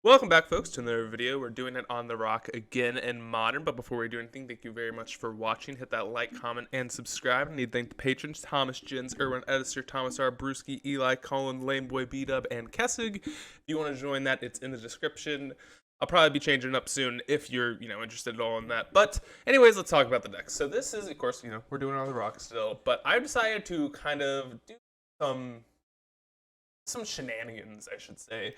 Welcome back, folks, to another video. We're doing it on the rock again in Modern, but before we do anything, thank you very much for watching. Hit that like, comment, and subscribe. I need to thank the patrons, Thomas, Jins, Erwin, Edister, Thomas R, Brewski, Eli, Colin, Lameboy, B-Dub, and Kessig. If you want to join that, it's in the description. I'll probably be changing it up soon if you're, interested at all in that. But anyways, let's talk about the decks. So this is, of course, we're doing it on the rock still, but I decided to kind of do some shenanigans, I should say.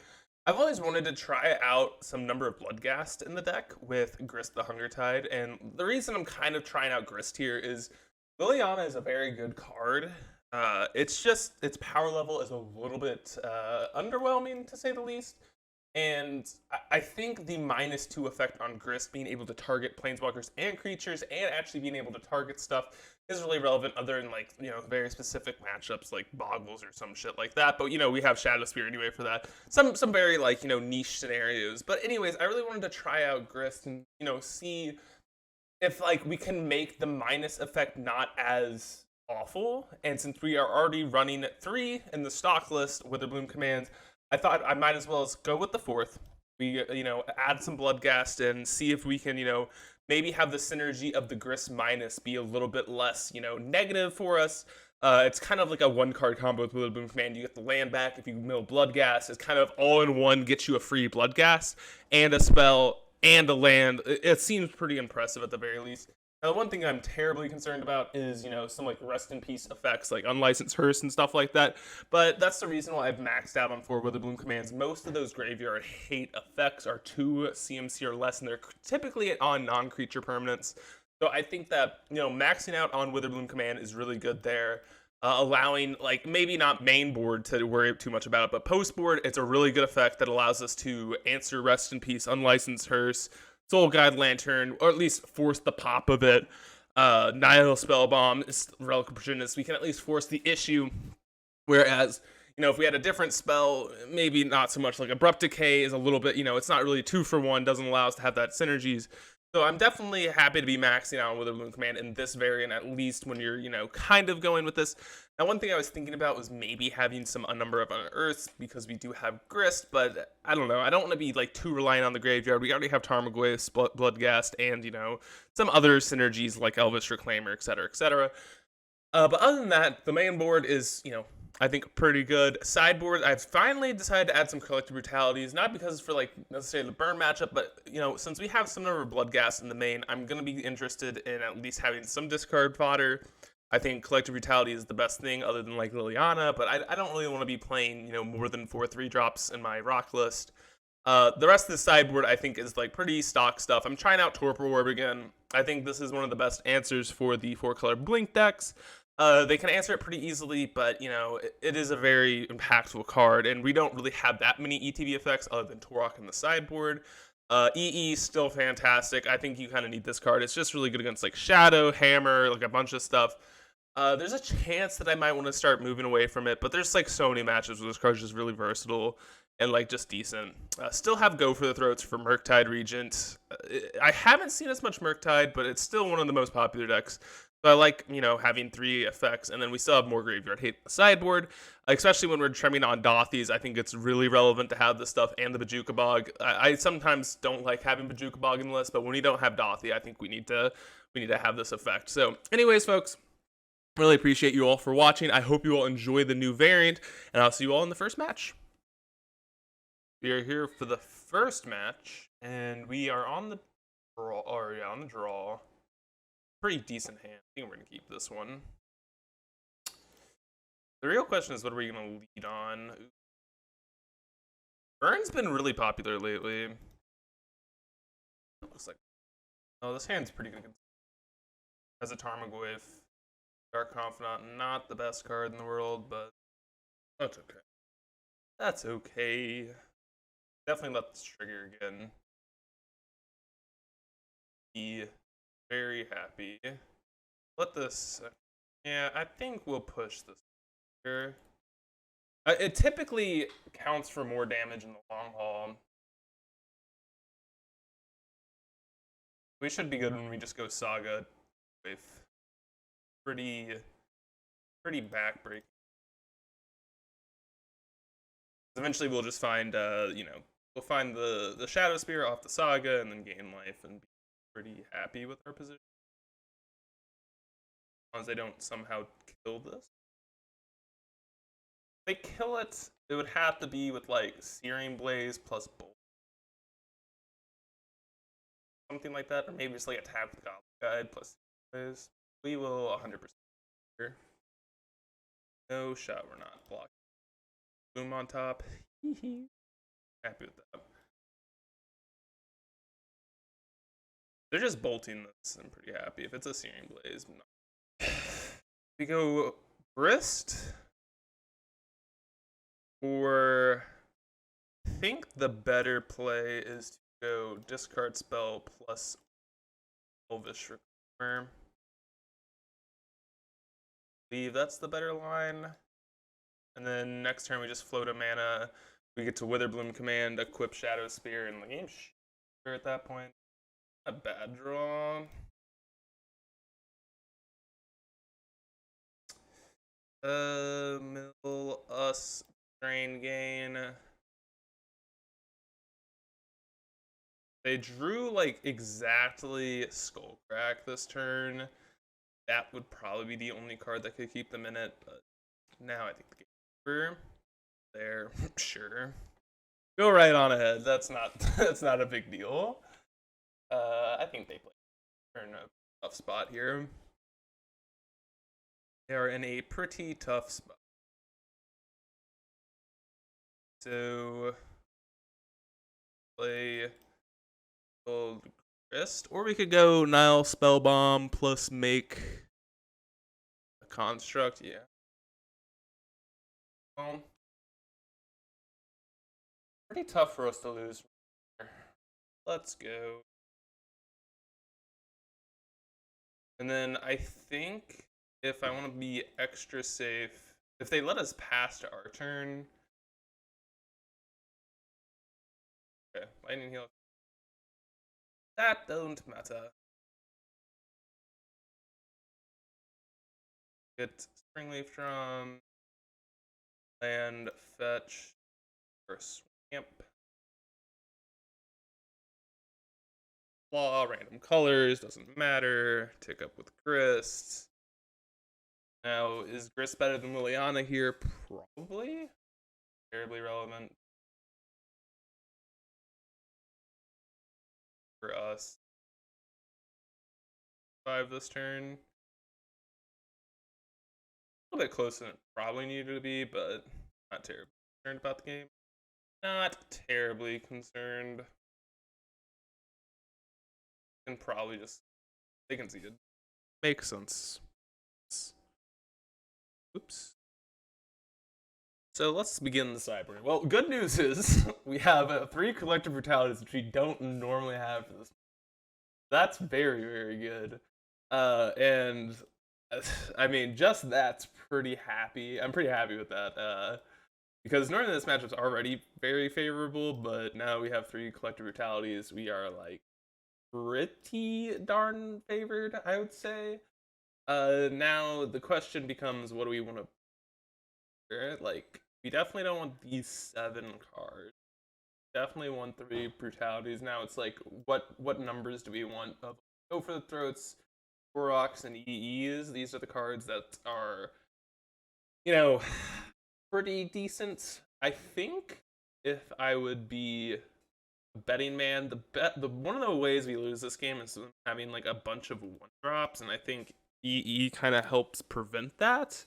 I've always wanted to try out some number of Bloodghast in the deck with Grist the Hunger Tide, and the reason I'm kind of trying out Grist here is Liliana is a very good card. It's just, its power level is a little bit underwhelming, to say the least, and I think the -2 effect on Grist, being able to target planeswalkers and creatures, and actually being able to target stuff, is really relevant other than, very specific matchups like Boggles or some shit like that. But, we have Shadow Spear anyway for that. Some very, niche scenarios. But anyways, I really wanted to try out Grist and, see if, we can make the minus effect not as awful. And since we are already running 3 in the stock list with the Bloom commands, I thought I might as well go with the 4th. We, add some Bloodghast and see if we can, maybe have the synergy of the Grist minus be a little bit less, negative for us. It's kind of like a one-card combo with Witherbloom Command. You get the land back if you mill Bloodghast. It's kind of all in one, gets you a free Bloodghast and a spell and a land. It seems pretty impressive at the very least. Now, the one thing I'm terribly concerned about is, some Rest in Peace effects, like Unlicensed Hearse and stuff like that. But that's the reason why I've maxed out on 4 Witherbloom commands. Most of those Graveyard Hate effects are 2 CMC or less, and they're typically on non-creature permanents. So I think that, maxing out on Witherbloom command is really good there. Allowing, maybe not main board to worry too much about it, but post board, it's a really good effect that allows us to answer Rest in Peace, Unlicensed Hearse, Soul Guide Lantern, or at least force the pop of it. Nihil Spellbomb is Relic of Progenitus. We can at least force the issue. Whereas, if we had a different spell, maybe not so much. Like Abrupt Decay is a little bit, it's not really 2 for 1, doesn't allow us to have that synergies. So I'm definitely happy to be maxing out with a Witherbloom command in this variant, at least when you're, kind of going with this. Now, one thing I was thinking about was maybe having a number of Unearths, because we do have Grist, but I don't know. I don't want to be, too reliant on the graveyard. We already have Tarmogoyf, Bloodghast, and, some other synergies like Elvish Reclaimer, etc., etc. But other than that, the main board is, I think pretty good. Sideboard, I've finally decided to add some Collective Brutalities, not because for necessarily the burn matchup, but since we have some number of Bloodghast in the main, I'm gonna be interested in at least having some discard fodder. I think Collective Brutality is the best thing other than Liliana, but I don't really want to be playing more than 4 3-drops in my rock list. The rest of the sideboard I think is pretty stock stuff. I'm trying out Torpor Orb again. I think this is one of the best answers for the 4-color Blink decks. They can answer it pretty easily, but, it is a very impactful card, and we don't really have that many ETB effects other than Torok in the sideboard. EE still fantastic. I think you kind of need this card. It's just really good against, Shadow, Hammer, a bunch of stuff. There's a chance that I might want to start moving away from it, but there's, so many matches where this card's just really versatile and, just decent. Still have Go for the Throats for Murktide Regent. I haven't seen as much Murktide, but it's still one of the most popular decks. So I like, having 3 effects, and then we still have more Graveyard Hate on the sideboard, especially when we're trimming on Dothies. I think it's really relevant to have this stuff and the Bajuka Bog. I sometimes don't like having Bajuka Bog in the list, but when we don't have Dothi, I think we need to have this effect. So anyways, folks, really appreciate you all for watching. I hope you all enjoy the new variant, and I'll see you all in the first match. We are here for the first match, and we are on the draw. Pretty decent hand. I think we're going to keep this one. The real question is, what are we going to lead on? Burn's been really popular lately. Looks like... Oh, this hand's pretty good. Has a Tarmogoyf. Dark Confidant, not the best card in the world, but that's okay. That's okay. Definitely let this trigger again. Be very happy. Let this... Yeah, I think we'll push this here. It typically counts for more damage in the long haul. We should be good when we just go Saga with pretty backbreaking. Eventually we'll just find, we'll find the Shadow Spear off the Saga and then gain life and be pretty happy with our position. As long as they don't somehow kill this. If they kill it, it would have to be with like Searing Blaze plus Bolt. Something like that, or maybe just like attack with Goblin Guide plus Blaze. We will 100% here. No shot, we're not blocking. Boom on top. Happy with that. They're just bolting this. I'm pretty happy. If it's a Searing Blaze, I'm not. We go Grist. Or I think the better play is to go discard spell plus Elvish Reclaimer. I believe that's the better line. And then next turn we just float a mana. We get to Witherbloom Command, equip Shadow Spear, and the game's sure at that point. A bad draw. Mill us, drain gain. They drew like exactly Skullcrack this turn. That would probably be the only card that could keep them in it, but now I think the game's over. There, sure. Go right on ahead. That's not a big deal. I think they play in a tough spot here. They are in a pretty tough spot. So play Gold Grist, or we could go Nile Spellbomb plus make a construct. Yeah. Pretty tough for us to lose. Let's go. And then I think if I want to be extra safe, if they let us pass to our turn. Okay, lightning heal. That don't matter. Get Springleaf Drum, land, fetch, or Swamp. Flaw, random colors, doesn't matter. Tick up with Grist. Now, is Grist better than Liliana here? Probably. Terribly relevant for us. 5 this turn. A little bit closer than it probably needed to be, but not terribly concerned about the game. Not terribly concerned. And probably just they conceded. Makes sense. Oops. So let's begin the sideboard. Well, good news is we have 3 collective brutalities, which we don't normally have for this. That's very, very good. And I mean, just that's pretty happy. I'm pretty happy with that. Because normally this matchup's already very favorable, but now we have 3 collective brutalities. We are like pretty darn favored, I would say. Now the question becomes, what do we want to? Like, we definitely don't want these 7 cards. Definitely want 3 brutalities. Now it's like, what numbers do we want? Go for the Throats, Koroks, and EEs. These are the cards that are, you know, pretty decent. I think if I would be a betting man, the one of the ways we lose this game is having like a bunch of 1-drops, and I think EE kind of helps prevent that.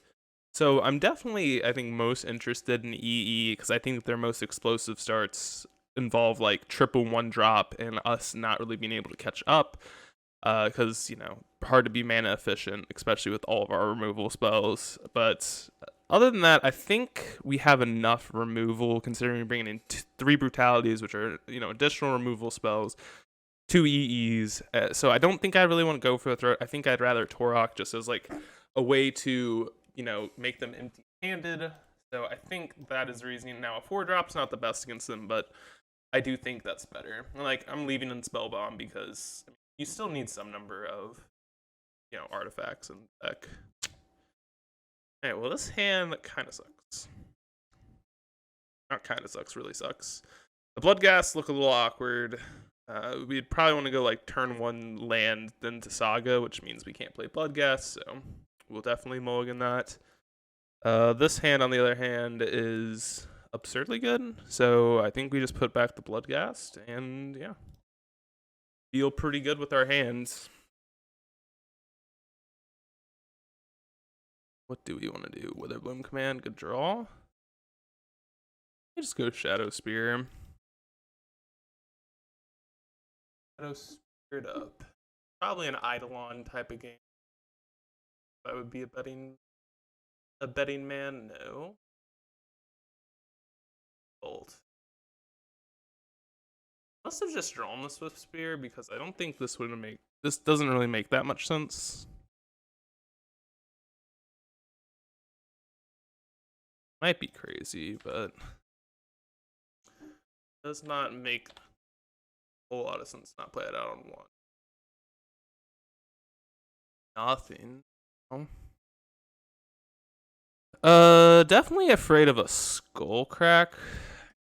So I'm definitely, I think, most interested in EE because I think their most explosive starts involve like triple 1-drop and us not really being able to catch up. Because, you know, hard to be mana efficient, especially with all of our removal spells. But other than that, I think we have enough removal, considering bringing in 3 brutalities, which are, you know, additional removal spells, 2 EEs. So I don't think I really want to go for the Throat. I think I'd rather Torok just as like a way to, you know, make them empty-handed. So I think that is the reasoning. Now, a 4-drop's not the best against them, but I do think that's better. Like, I'm leaving in Spellbomb because you still need some number of, you know, artifacts in the deck. Alright, well, this hand kind of sucks. Not kind of sucks, really sucks. The Bloodghast look a little awkward. We'd probably want to go like turn 1 land, then to Saga, which means we can't play Bloodghast, so we'll definitely mulligan that. This hand, on the other hand, is absurdly good, so I think we just put back the Bloodghast, and yeah. Feel pretty good with our hands. What do we want to do? Witherbloom Command, good draw. Just go Shadow Spear. Shadow Speared up. Probably an Eidolon type of game. That would be a betting man. No. Bolt. Must have just drawn the Swift Spear because I don't think this doesn't really make that much sense. Might be crazy, but does not make a whole lot of sense not play it out on 1. Nothing. Definitely afraid of a Skull Crack,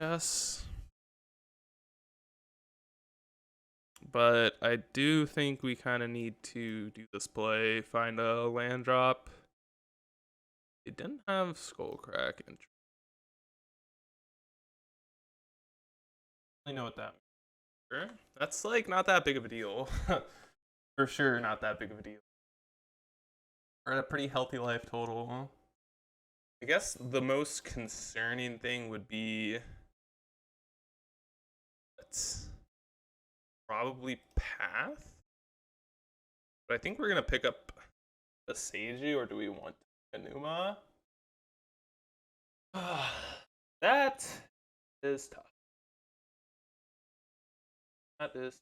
I guess. But I do think we kind of need to do this play, find a land drop. It didn't have Skull Crack. I know what that means. Sure. That's like not that big of a deal. For sure, not that big of a deal. We're at a pretty healthy life total. I guess the most concerning thing would be probably Path. But I think we're gonna pick up a Seiju, or do we want Enuma? That is tough. That is.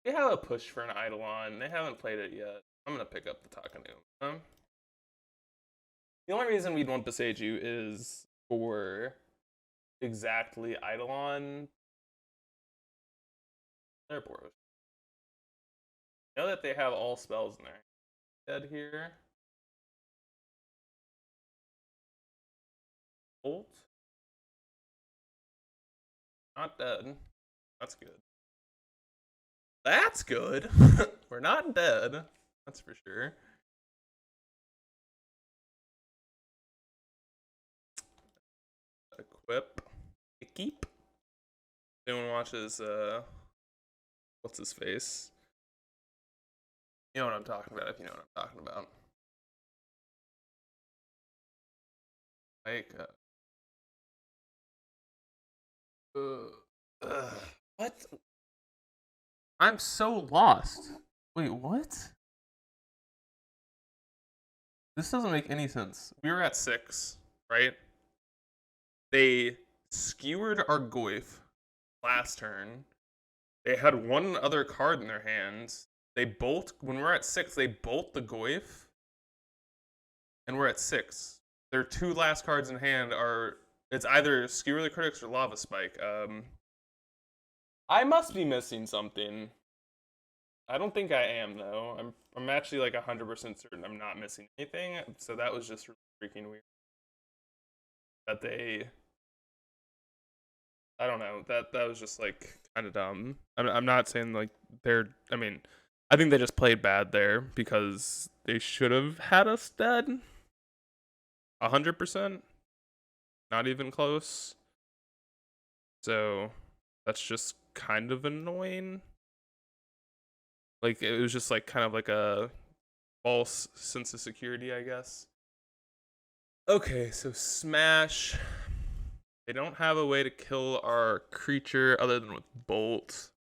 They have a push for an Eidolon. They haven't played it yet. I'm gonna pick up the Takenuma. The only reason we'd want Beseiju is for exactly Eidolon. They're Boros. I know that they have all spells in there. Dead here. Bolt. Not dead. That's good. That's good. We're not dead. That's for sure. Equip. Keep. Anyone watches what's his face? You know what I'm talking about if you know what I'm talking about. Like what? I'm so lost. Wait, what? This doesn't make any sense. We were at 6, right? They skewered our Goyf last turn. They had one other card in their hands. They bolt, when we're at 6, they bolt the Goyf. And we're at 6. Their 2 last cards in hand are, it's either Skewer the Critics or Lava Spike. I must be missing something. I don't think I am, though. I'm actually like 100% certain I'm not missing anything. So that was just freaking weird. That they, I don't know. That was just like kind of dumb. I'm not saying like I mean, I think they just played bad there because they should have had us dead. 100%. Not even close. So that's just kind of annoying. Like it was just like kind of like a false sense of security, I guess. Okay, so Smash. They don't have a way to kill our creature other than with Bolt.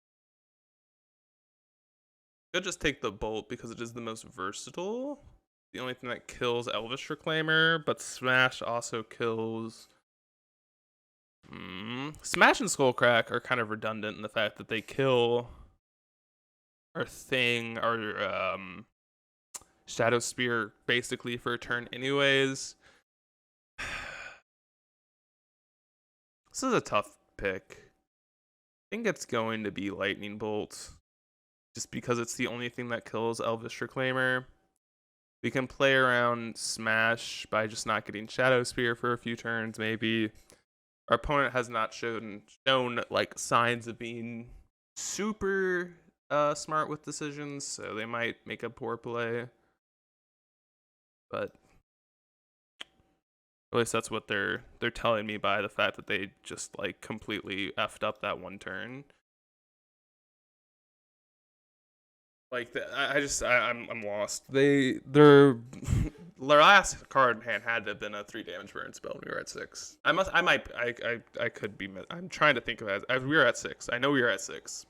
Could just take the Bolt because it is the most versatile. The only thing that kills Elvish Reclaimer, but Smash also kills. Smash and Skullcrack are kind of redundant in the fact that they kill our Shadow Spear basically for a turn anyways. This is a tough pick. I think it's going to be Lightning Bolt. Just because it's the only thing that kills Elvish Reclaimer. We can play around Smash by just not getting Shadow Spear for a few turns, maybe. Our opponent has not shown like signs of being super smart with decisions, so they might make a poor play. But at least that's what they're telling me by the fact that they just like completely effed up that one turn. Like I'm lost. Their last card in hand had to have been a 3 damage burn spell when we were at 6. I could be. I'm trying to think of it as we were at 6. I know we were at 6,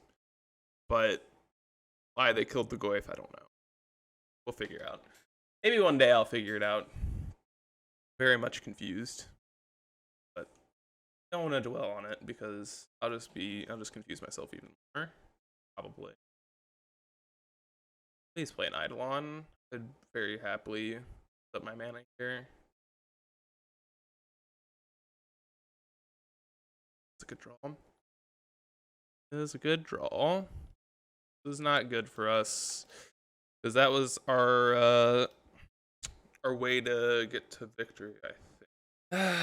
but why they killed the Goyf, I don't know. We'll figure it out. Maybe one day I'll figure it out. Very much confused, but I don't want to dwell on it because I'll just confuse myself even more, probably. Please play an Eidolon. I'd very happily put my mana here. It's a good draw. It is a good draw. This is not good for us because that was our way to get to victory, I think.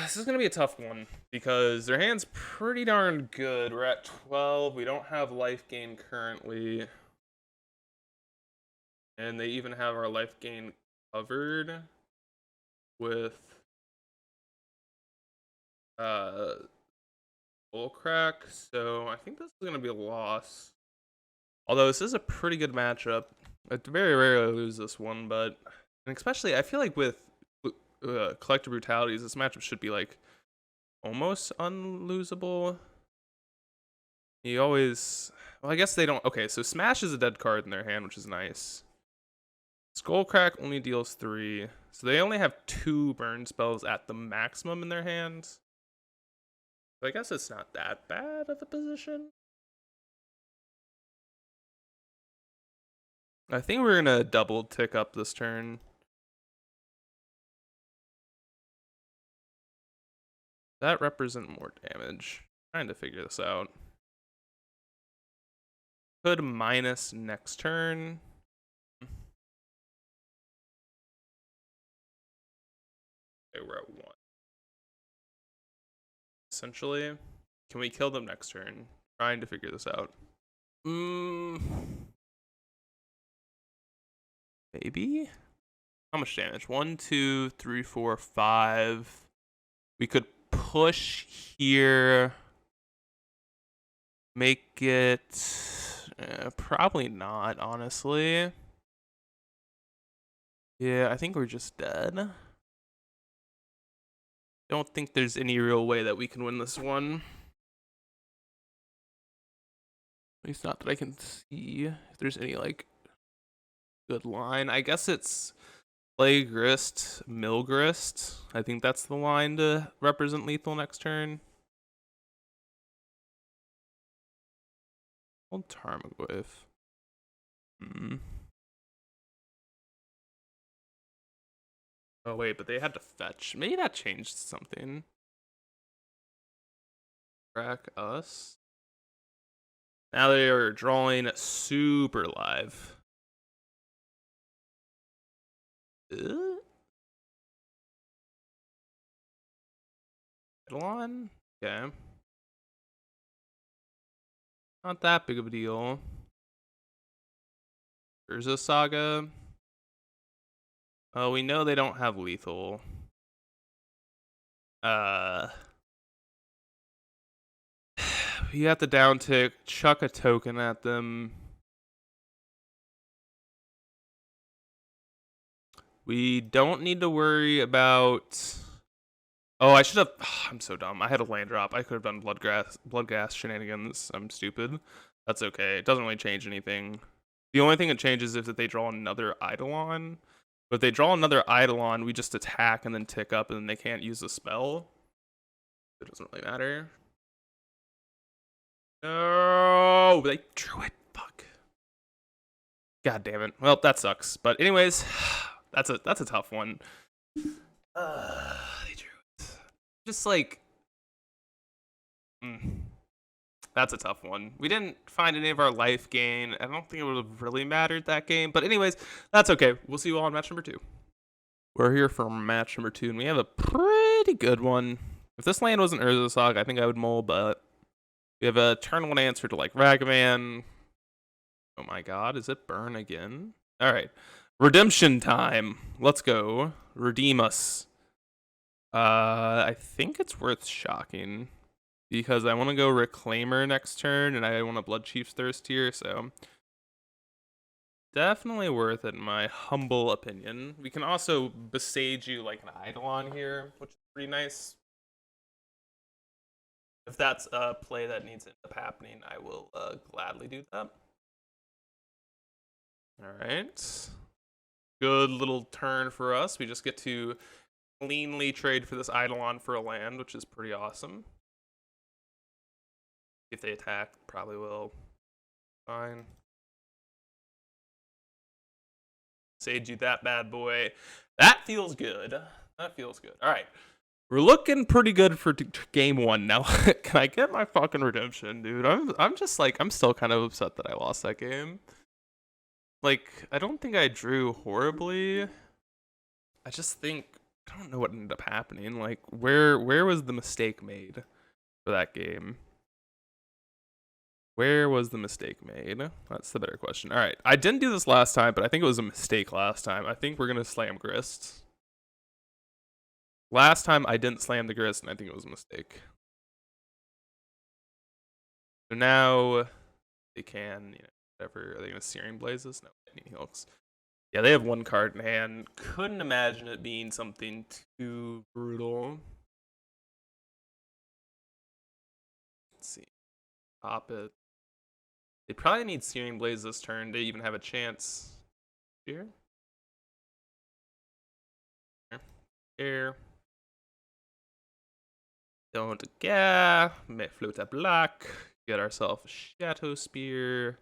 This is gonna be a tough one because their hand's pretty darn good. We're at 12. We don't have life gain currently. And they even have our life gain covered with Bull Crack. So I think this is gonna be a loss. Although this is a pretty good matchup. I very rarely lose this one, but and especially I feel like with Collective Brutalities, this matchup should be like almost unlosable. You always, well, I guess they don't. Okay, so Smash is a dead card in their hand, which is nice. Skullcrack only deals 3, so they only have 2 burn spells at the maximum in their hands. So I guess it's not that bad of a position. I think we're gonna double tick up this turn. That represent more damage. Trying to figure this out. Could minus next turn. Okay, we're at 1. Essentially, can we kill them next turn? Trying to figure this out. Maybe? How much damage? 1, 2, 3, 4, 5. We could push here. Make it... probably not, honestly. Yeah, I think we're just dead. Don't think there's any real way that we can win this one. At least not that I can see if there's any, like, good line. I guess it's play Grist, mill Grist. I think that's the line to represent lethal next turn. Old Tarmogoyf. Oh wait, but they had to fetch. Maybe that changed something. Crack us. Now they are drawing super live. Eidolon? Okay. Not that big of a deal. Urza Saga. Oh, we know they don't have lethal. You have to down tick, chuck a token at them. We don't need to worry about... Oh, I should have... I'm so dumb. I had a land drop. I could have done Bloodghast shenanigans. I'm stupid. That's okay. It doesn't really change anything. The only thing it changes is if they draw another Eidolon. But if they draw another Eidolon, we just attack and then tick up, and then they can't use the spell. It doesn't really matter. No, they drew it. Fuck. God damn it. Well, that sucks. But anyways, that's a tough one. They drew it. Just like, that's a tough one. We didn't find any of our life gain. I don't think it would have really mattered that game. But anyways, that's okay. We'll see you all in match number 2. We're here for match number 2, and we have a pretty good one. If this land wasn't Urzasog, I think I would mull, but we have a turn 1 answer to like Ragavan. Oh my god, is it burn again? Alright. Redemption time. Let's go. Redeem us. I think it's worth shocking. Because I want to go Reclaimer next turn, and I want a Blood Chief's Thirst here, so definitely worth it in my humble opinion. We can also besage you like an Eidolon here, which is pretty nice. If that's a play that needs to end up happening, I will gladly do that. Alright. Good little turn for us. We just get to cleanly trade for this Eidolon for a land, which is pretty awesome. If they attack, probably will. Fine. Sage you that bad boy. That feels good. That feels good. All right. We're looking pretty good for game 1 now. Can I get my fucking redemption, dude? I'm just like, I'm still kind of upset that I lost that game. Like, I don't think I drew horribly. I just think, I don't know what ended up happening. Like, where was the mistake made for that game? Where was the mistake made? That's the better question. All right. I didn't do this last time, but I think it was a mistake last time. I think we're going to slam Grist. Last time I didn't slam the Grist, and I think it was a mistake. So now they can, you know, whatever. Are they going to Searing Blazes? No, Lightning Helix. Yeah, they have 1 card in hand. Couldn't imagine it being something too brutal. Let's see. Pop it. They probably need Searing Blaze this turn to even have a chance. Here. Here. Don't get. Float a black. Get ourselves a Shadow Spear.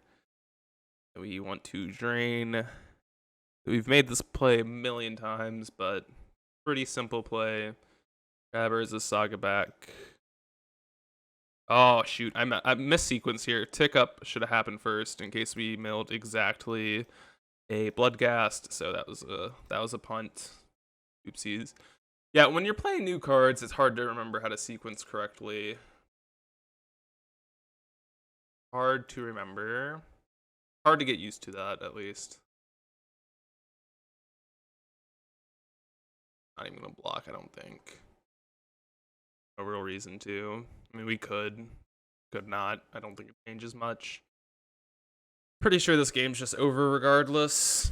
We want to drain. We've made this play a million times, but pretty simple play. Grab Urza's Saga back. Oh shoot, I missed sequence here. Tick up should have happened first in case we milled exactly a Bloodghast. So that was a punt. Oopsies. Yeah, when you're playing new cards, it's hard to remember how to sequence correctly. Hard to remember. Hard to get used to that, at least. Not even gonna block, I don't think. No real reason to. I mean, we could not. I don't think it changes much. Pretty sure this game's just over regardless.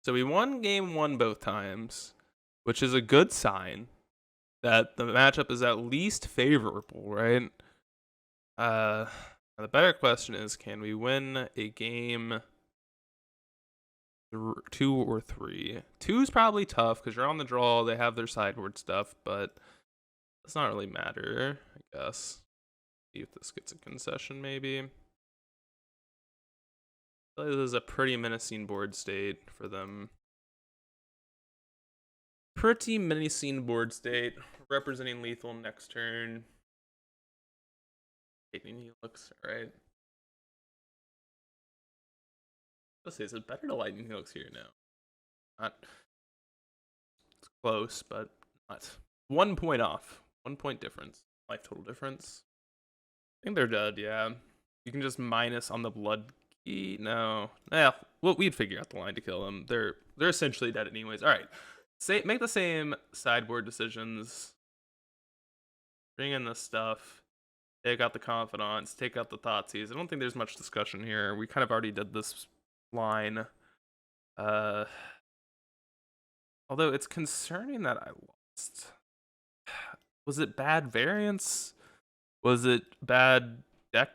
So we won game 1 both times, which is a good sign that the matchup is at least favorable, right? The better question is, can we win a game 2 or 3? 2 is probably tough because you're on the draw. They have their sideboard stuff, but does not really matter, I guess. See if this gets a concession, maybe. This is a pretty menacing board state for them. Pretty menacing board state, representing lethal next turn. Lightning Helix, alright. Let's say, is it better to Lightning Helix here now? Not. It's close, but not. 1 point off. 1 point difference. Life total difference. I think they're dead, yeah. You can just minus on the blood key. No. Yeah, well, we'd figure out the line to kill them. They're essentially dead anyways. Alright. Make the same sideboard decisions. Bring in this stuff. Take out the Confidants. Take out the Thoughtseize. I don't think there's much discussion here. We kind of already did this line. Although it's concerning that I lost. Was it bad variance? Was it bad deck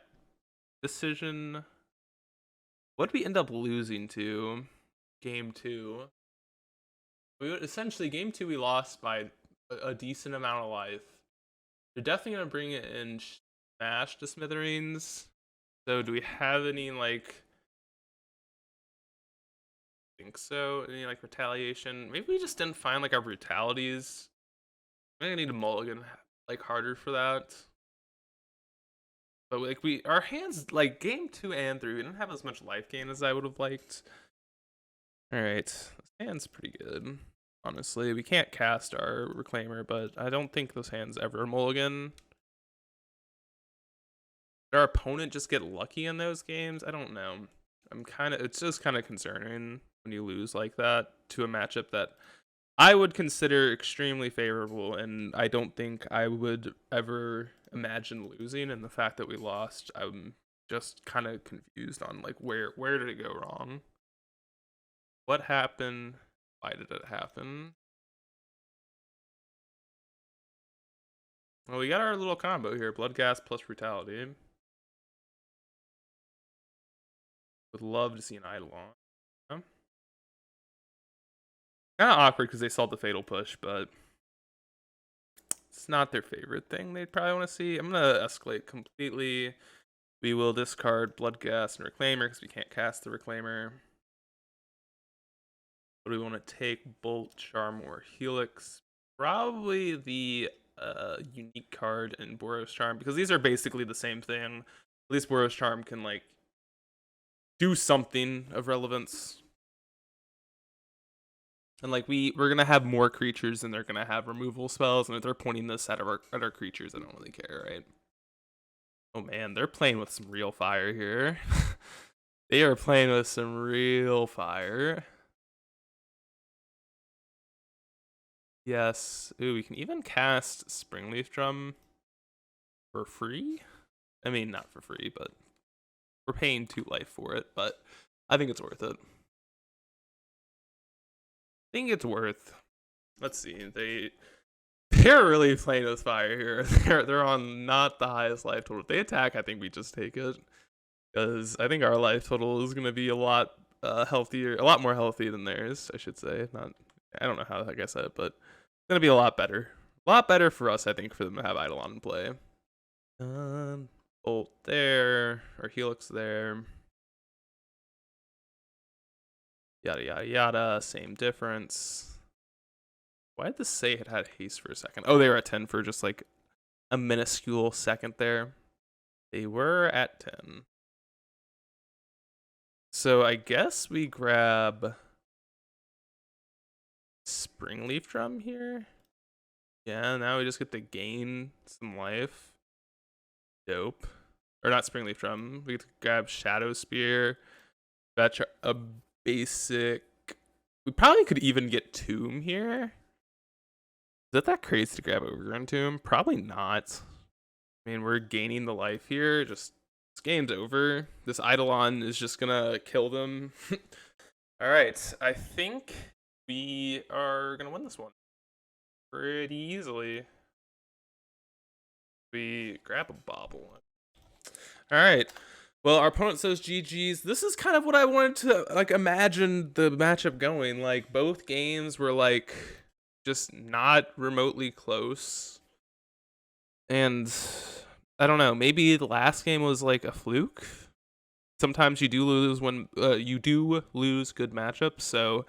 decision? What did we end up losing to game 2? Essentially, game 2 we lost by a decent amount of life. They're definitely gonna bring it in Smash to smithereens. So do we have any like? I think so. Any like retaliation? Maybe we just didn't find like our brutalities. Maybe I need to mulligan like harder for that. But like our hands like game 2 and 3, we didn't have as much life gain as I would have liked. All right, this hand's pretty good. honestly. We can't cast our Reclaimer, but I don't think those hands ever mulligan. Did our opponent just get lucky in those games? I don't know. It's just kind of concerning when you lose like that to a matchup that I would consider extremely favorable, and I don't think I would ever imagine losing. And the fact that we lost, I'm just kind of confused on like where did it go wrong? What happened? Why did it happen? Well, we got our little combo here: Bloodghast plus Brutality. Would love to see an Eidolon. Kind of awkward because they saw the Fatal Push, but it's not their favorite thing they'd probably want to see. I'm gonna escalate completely. We will discard Bloodghast and Reclaimer because we can't cast the Reclaimer. What do we want to take? Bolt, Charm, or Helix? Probably the unique card in Boros Charm, because these are basically the same thing. At least Boros Charm can like do something of relevance. And like we're gonna have more creatures and they're gonna have removal spells, and if they're pointing this at our creatures, I don't really care, right? Oh man, they're playing with some real fire here. They are playing with some real fire. Yes. Ooh, we can even cast Springleaf Drum for free. I mean, not for free, but we're paying 2 life for it, but I think it's worth it. I think it's worth. Let's see. They're really playing with fire here. They're on not the highest life total. If they attack, I think we just take it, because I think our life total is gonna be a lot healthier, a lot more healthy than theirs, I should say. I don't know how the heck I said it, but it's gonna be a lot better. A lot better for us, I think, for them to have Eidolon in play. Bolt there, or Helix there. Yada yada yada, same difference. Why did this say it had haste for a second? Oh, they were at 10 for just like a minuscule second there. They were at 10. So I guess we grab Springleaf Drum here. Yeah, now we just get to gain some life. Dope. Or not Springleaf Drum. We get to grab Shadow Spear. Fetch a basic. We probably could even get Tomb here. Is that crazy to grab Overgrown Tomb? Probably not. I mean, we're gaining the life here. Just this game's over. This Eidolon is just gonna kill them. All right, I think we are gonna win this one pretty easily. We grab a bobble. All right. Well, our opponent says GG's. This is kind of what I wanted to like imagine the matchup going. Like both games were like just not remotely close. And I don't know, maybe the last game was like a fluke. Sometimes you do lose when you do lose good matchups, so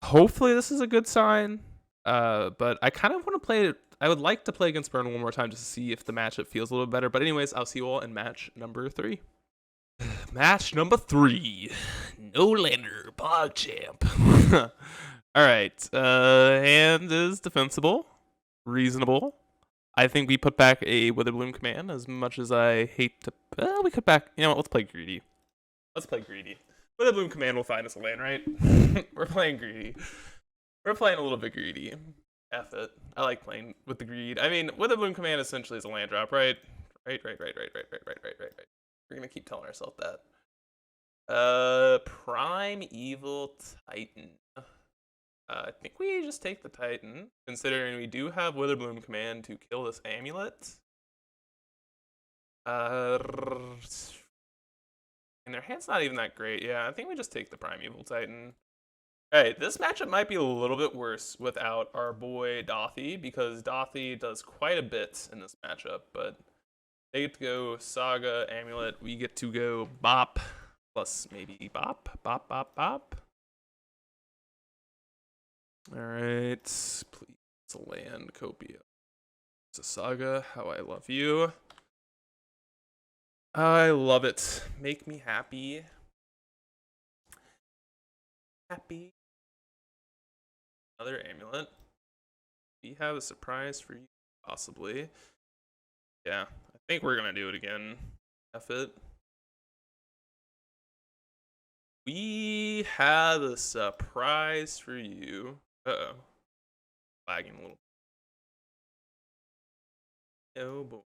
hopefully this is a good sign. But I kind of want to play it. I would like to play against Burn one more time just to see if the matchup feels a little better. But anyways, I'll see you all in match number 3. Match number 3. No lander, Bog Champ. Alright. Hand is defensible. Reasonable. I think we put back a Witherbloom command, as much as I hate to. We put back. You know what? Let's play greedy. Let's play greedy. Witherbloom command will find us a land, right? We're playing greedy. We're playing a little bit greedy. F it. I like playing with the greed. I mean, Witherbloom command essentially is a land drop, right? Right. We're gonna keep telling ourselves that. Prime Evil Titan. I think we just take the Titan, considering we do have Witherbloom command to kill this amulet. And their hand's not even that great. Yeah, I think we just take the Prime Evil Titan. Alright, this matchup might be a little bit worse without our boy Dothy, because Dothy does quite a bit in this matchup, but they get to go Saga, Amulet, we get to go Bop, plus maybe Bop. Alright, please land Copia. It's a Saga, how I love you. I love it. Make me happy. Happy. Another amulet. We have a surprise for you, possibly. Yeah, I think we're gonna do it again. F it. We have a surprise for you. Uh-oh. Lagging a little. Oh boy.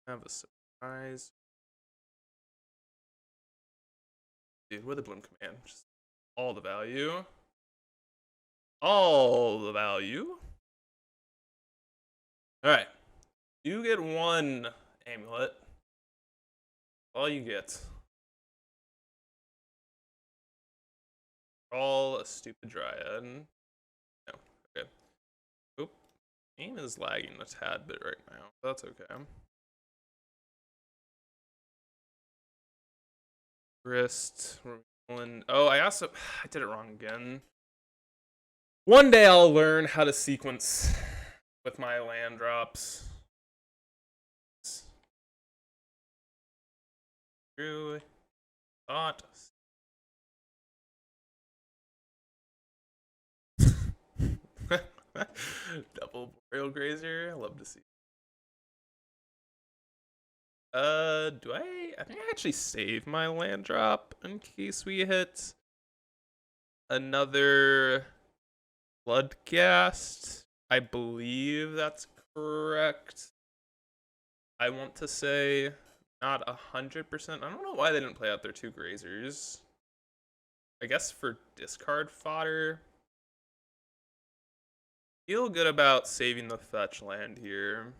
Have a surprise. Dude, with the bloom command. Just all the value. All the value. Alright. You get one amulet. All you get. All a stupid dryad. No. Okay. Oop. Game is lagging a tad bit right now. That's okay. Wrist. Oh, I did it wrong again. One day I'll learn how to sequence with my land drops. True thought. Double Boreal Grazer. I love to see. Do I think I actually save my land drop in case we hit another Bloodghast. I believe that's correct. I want to say not 100%. I don't know why they didn't play out their two Grazers. I guess for discard fodder. Feel good about saving the fetch land here.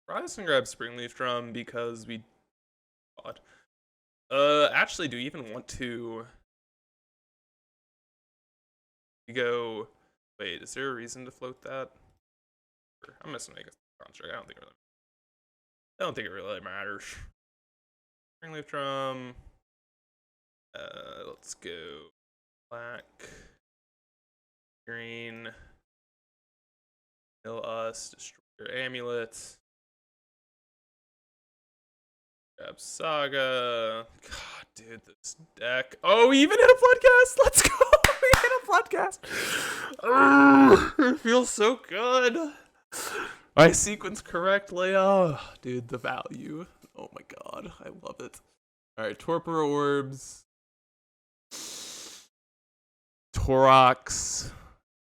Probably just gonna grab Springleaf Drum because we bought. Actually, do you even want to go? Wait, is there a reason to float that? I'm just gonna make a construct. I don't think it really matters. Springleaf Drum. Let's go black, green, kill us, destroy your amulet. Grab Saga. God, dude, this deck. Oh, we even hit a Bloodghast. Let's go. We hit a Bloodghast. Oh, it feels so good. I sequence correctly. Oh, dude, the value. Oh my god, I love it. All right, Torpor Orbs. Torox.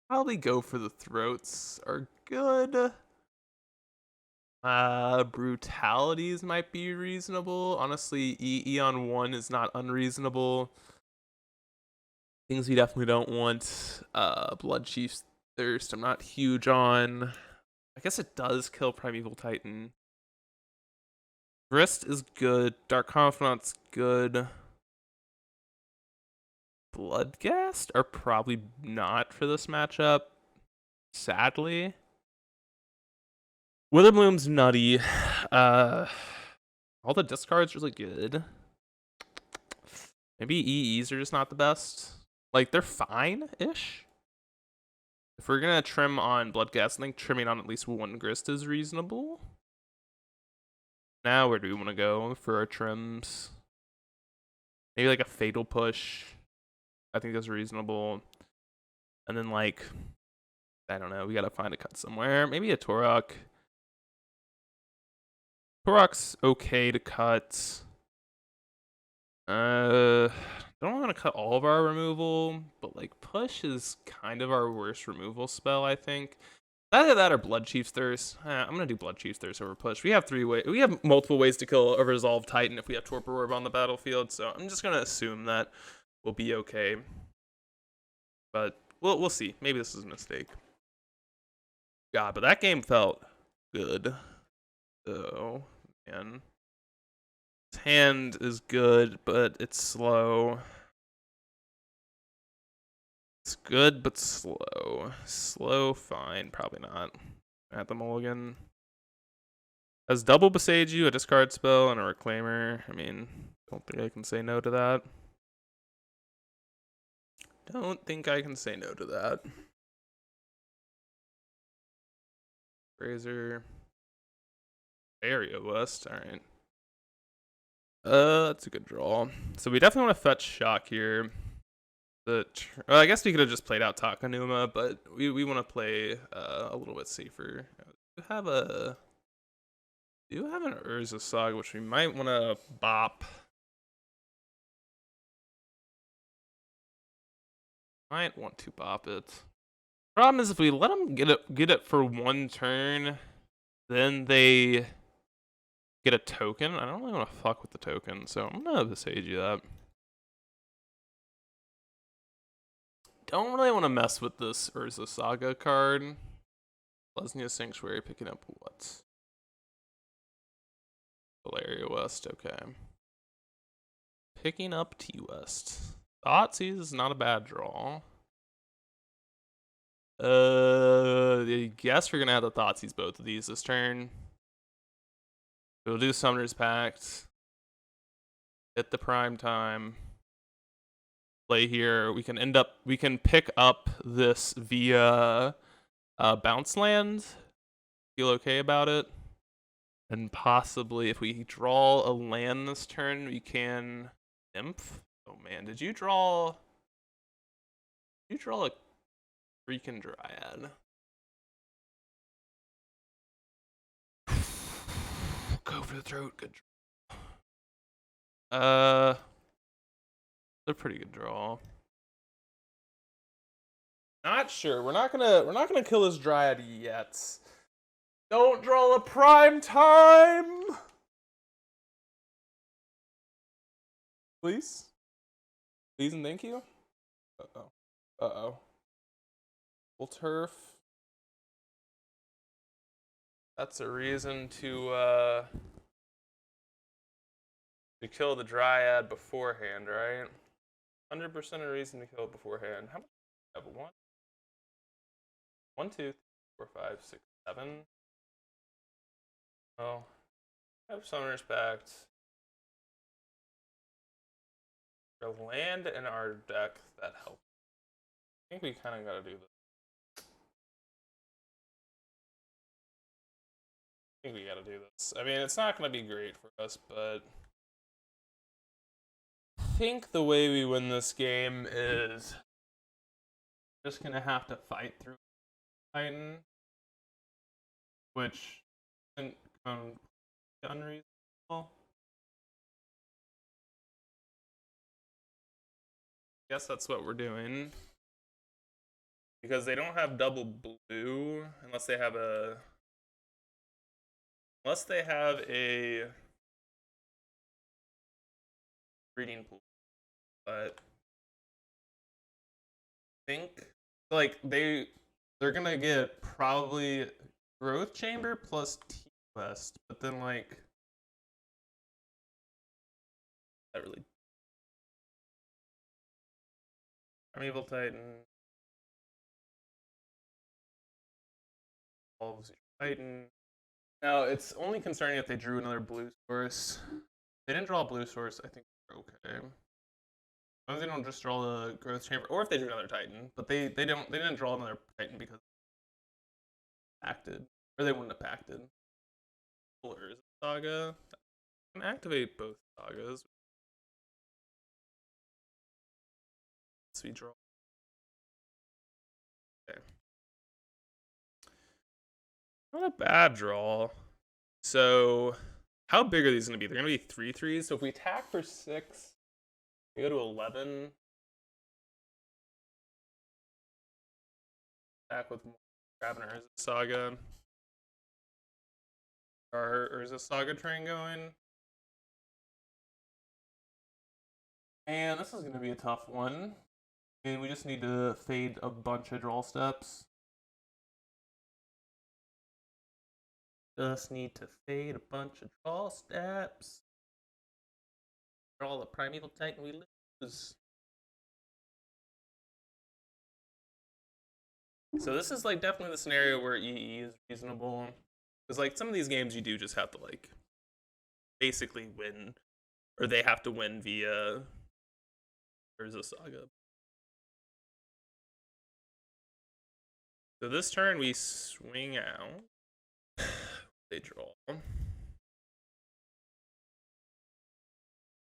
Probably go for the throats are good. Brutalities might be reasonable. Honestly, Eon 1 is not unreasonable. Things we definitely don't want. Blood Chief's Thirst, I'm not huge on. I guess it does kill Primeval Titan. Wrist is good. Dark Confidant's good. Bloodghast are probably not for this matchup. Sadly. Witherbloom's nutty. All the discards really good. Maybe EEs are just not the best. Like, they're fine-ish. If we're gonna trim on Bloodghast, I think trimming on at least one Grist is reasonable. Now, where do we want to go for our trims? Maybe like a Fatal Push. I think that's reasonable. And then, like, I don't know. We gotta find a cut somewhere. Maybe a Torok. Torok's okay to cut. Don't want to cut all of our removal, but like Push is kind of our worst removal spell, I think. Either that or Blood Chief's Thirst. I'm gonna do Blood Chief's Thirst over Push. We have we have multiple ways to kill a Resolve Titan if we have Torpor Orb on the battlefield, so I'm just gonna assume that we'll be okay. But we'll see. Maybe this is a mistake. God, but that game felt good. Oh man. His hand is good, but it's slow. It's good, but slow. Slow, fine. Probably not. At the mulligan. Has double Besage You, a discard spell, and a Reclaimer. I mean, don't think I can say no to that. Don't think I can say no to that. Razor. Area West. Alright. That's a good draw. So we definitely want to fetch Shock here. Well, I guess we could have just played out Takanuma, but we want to play a little bit safer. We have a do have an Urza Saga, which we might want to bop. Might want to bop it. Problem is, if we let them get it for one turn, then they get a token. I don't really want to fuck with the token, so I'm gonna Visage you that. Don't really want to mess with this Urza Saga card. Lesnia Sanctuary picking up what? Valeria West, okay. Picking up T-West. Thoughtseize is not a bad draw. I guess we're gonna have the Thoughtseize both of these this turn. We'll do Summoner's Pact. Hit the prime time. Play here. We can pick up this via bounce land. Feel okay about it. And possibly if we draw a land this turn, we can Nymph. Oh man, did you draw a freaking Dryad? Go for the throat. Good draw. They're pretty good draw. Not sure. We're not gonna kill this Dryad yet. Don't draw a prime time. Please. Please and thank you. Uh-oh. Uh-oh. Full turf. That's a reason to kill the Dryad beforehand, right? 100% a reason to kill it beforehand. How much do we have? 1, 2, 3, 4, 5, 6, 7. Oh. I have Summoner's Pact. For land in our deck, that helps. I think we kind of gotta do this. I think we gotta do this. I mean, it's not gonna be great for us, but I think the way we win this game is just gonna have to fight through Titan, which isn't unreasonable. I guess that's what we're doing. Because they don't have double blue unless they have a breeding pool. But I think like they're gonna get probably Growth Chamber plus T-West, but then like that really Primeval Titan Wolves Titan. Now it's only concerning if they drew another blue source. If they didn't draw a blue source, I think they're okay. As long as they don't just draw the Growth Chamber, or if they drew another Titan, but they didn't draw another Titan because they acted, or they wouldn't have acted. Urza Saga. I can activate both sagas. So we draw. Okay. Not a bad draw. So, how big are these going to be? They're going to be 3/3s. So if we attack for 6, we go to 11. Attack with grabbing our Urza Saga. Our Urza Saga train going. And this is going to be a tough one. And we just need to fade a bunch of draw steps. Just need to fade a bunch of draw steps. Draw the Primeval Titan, we lose. So this is like definitely the scenario where EE is reasonable. Because like some of these games you do just have to like basically win. Or they have to win via Urza Saga. So this turn we swing out. They draw.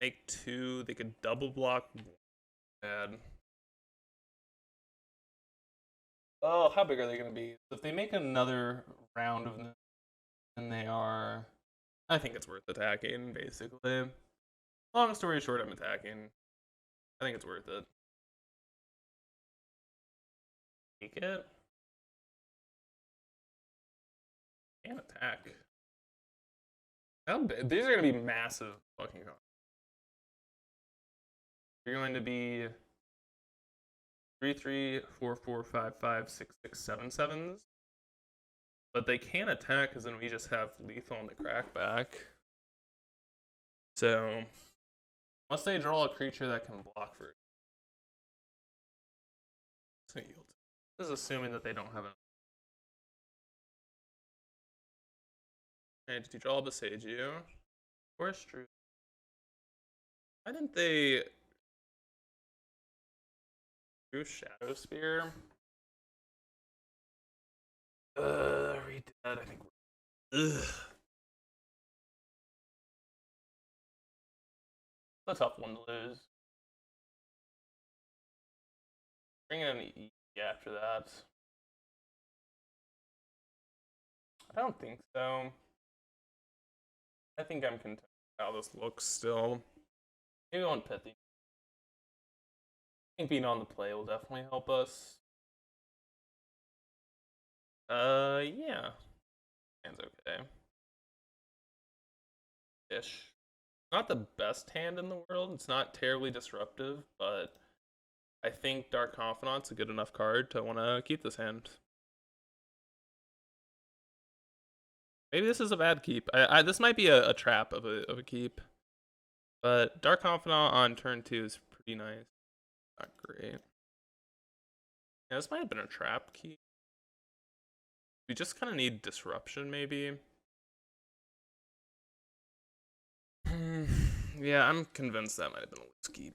Make 2. They could double block. Bad. Oh, how big are they going to be? If they make another round of them, then they are. I think it's worth attacking, basically. Long story short, I'm attacking. I think it's worth it. Take it. And attack. These are going to be massive fucking cards. You're going to be 3, 3, 4, 4, 5, 5, 6, 6, 7 sevens. But they can't attack because then we just have lethal on the crackback. So, unless they draw a creature that can block for it. This is assuming that they don't have a. And did you draw Besage you? Forest Druid. Why didn't they do Shadow Spear? Are we dead? I think we're. Ugh. A tough one to lose. Bring in an E after that. I don't think so. I think I'm content with how this looks still. Maybe on Pithy. I think being on the play will definitely help us. Yeah. Hand's okay. Ish. Not the best hand in the world. It's not terribly disruptive, but I think Dark Confidant's a good enough card to want to keep this hand. Maybe this is a bad keep. This might be a trap of a keep. But Dark Confidant on turn 2 is pretty nice. Not great. Yeah, this might have been a trap keep. We just kind of need disruption, maybe. Yeah, I'm convinced that might have been a loose keep.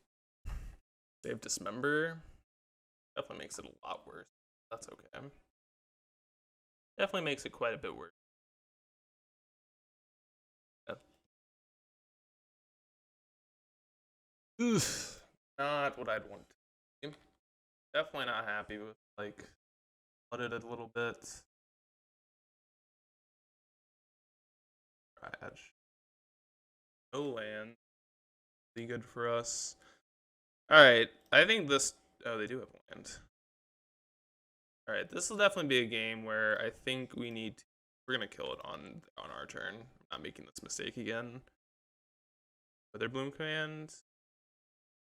Save Dismember. Definitely makes it a lot worse. That's okay. Definitely makes it quite a bit worse. Oof. Not what I'd want to. Definitely not happy with, like, flooded a little bit. Edge. No land. Be good for us. Alright, I think this. Oh, they do have land. Alright, this will definitely be a game where I think we need to. We're gonna kill it on our turn. I'm not making this mistake again. Witherbloom command.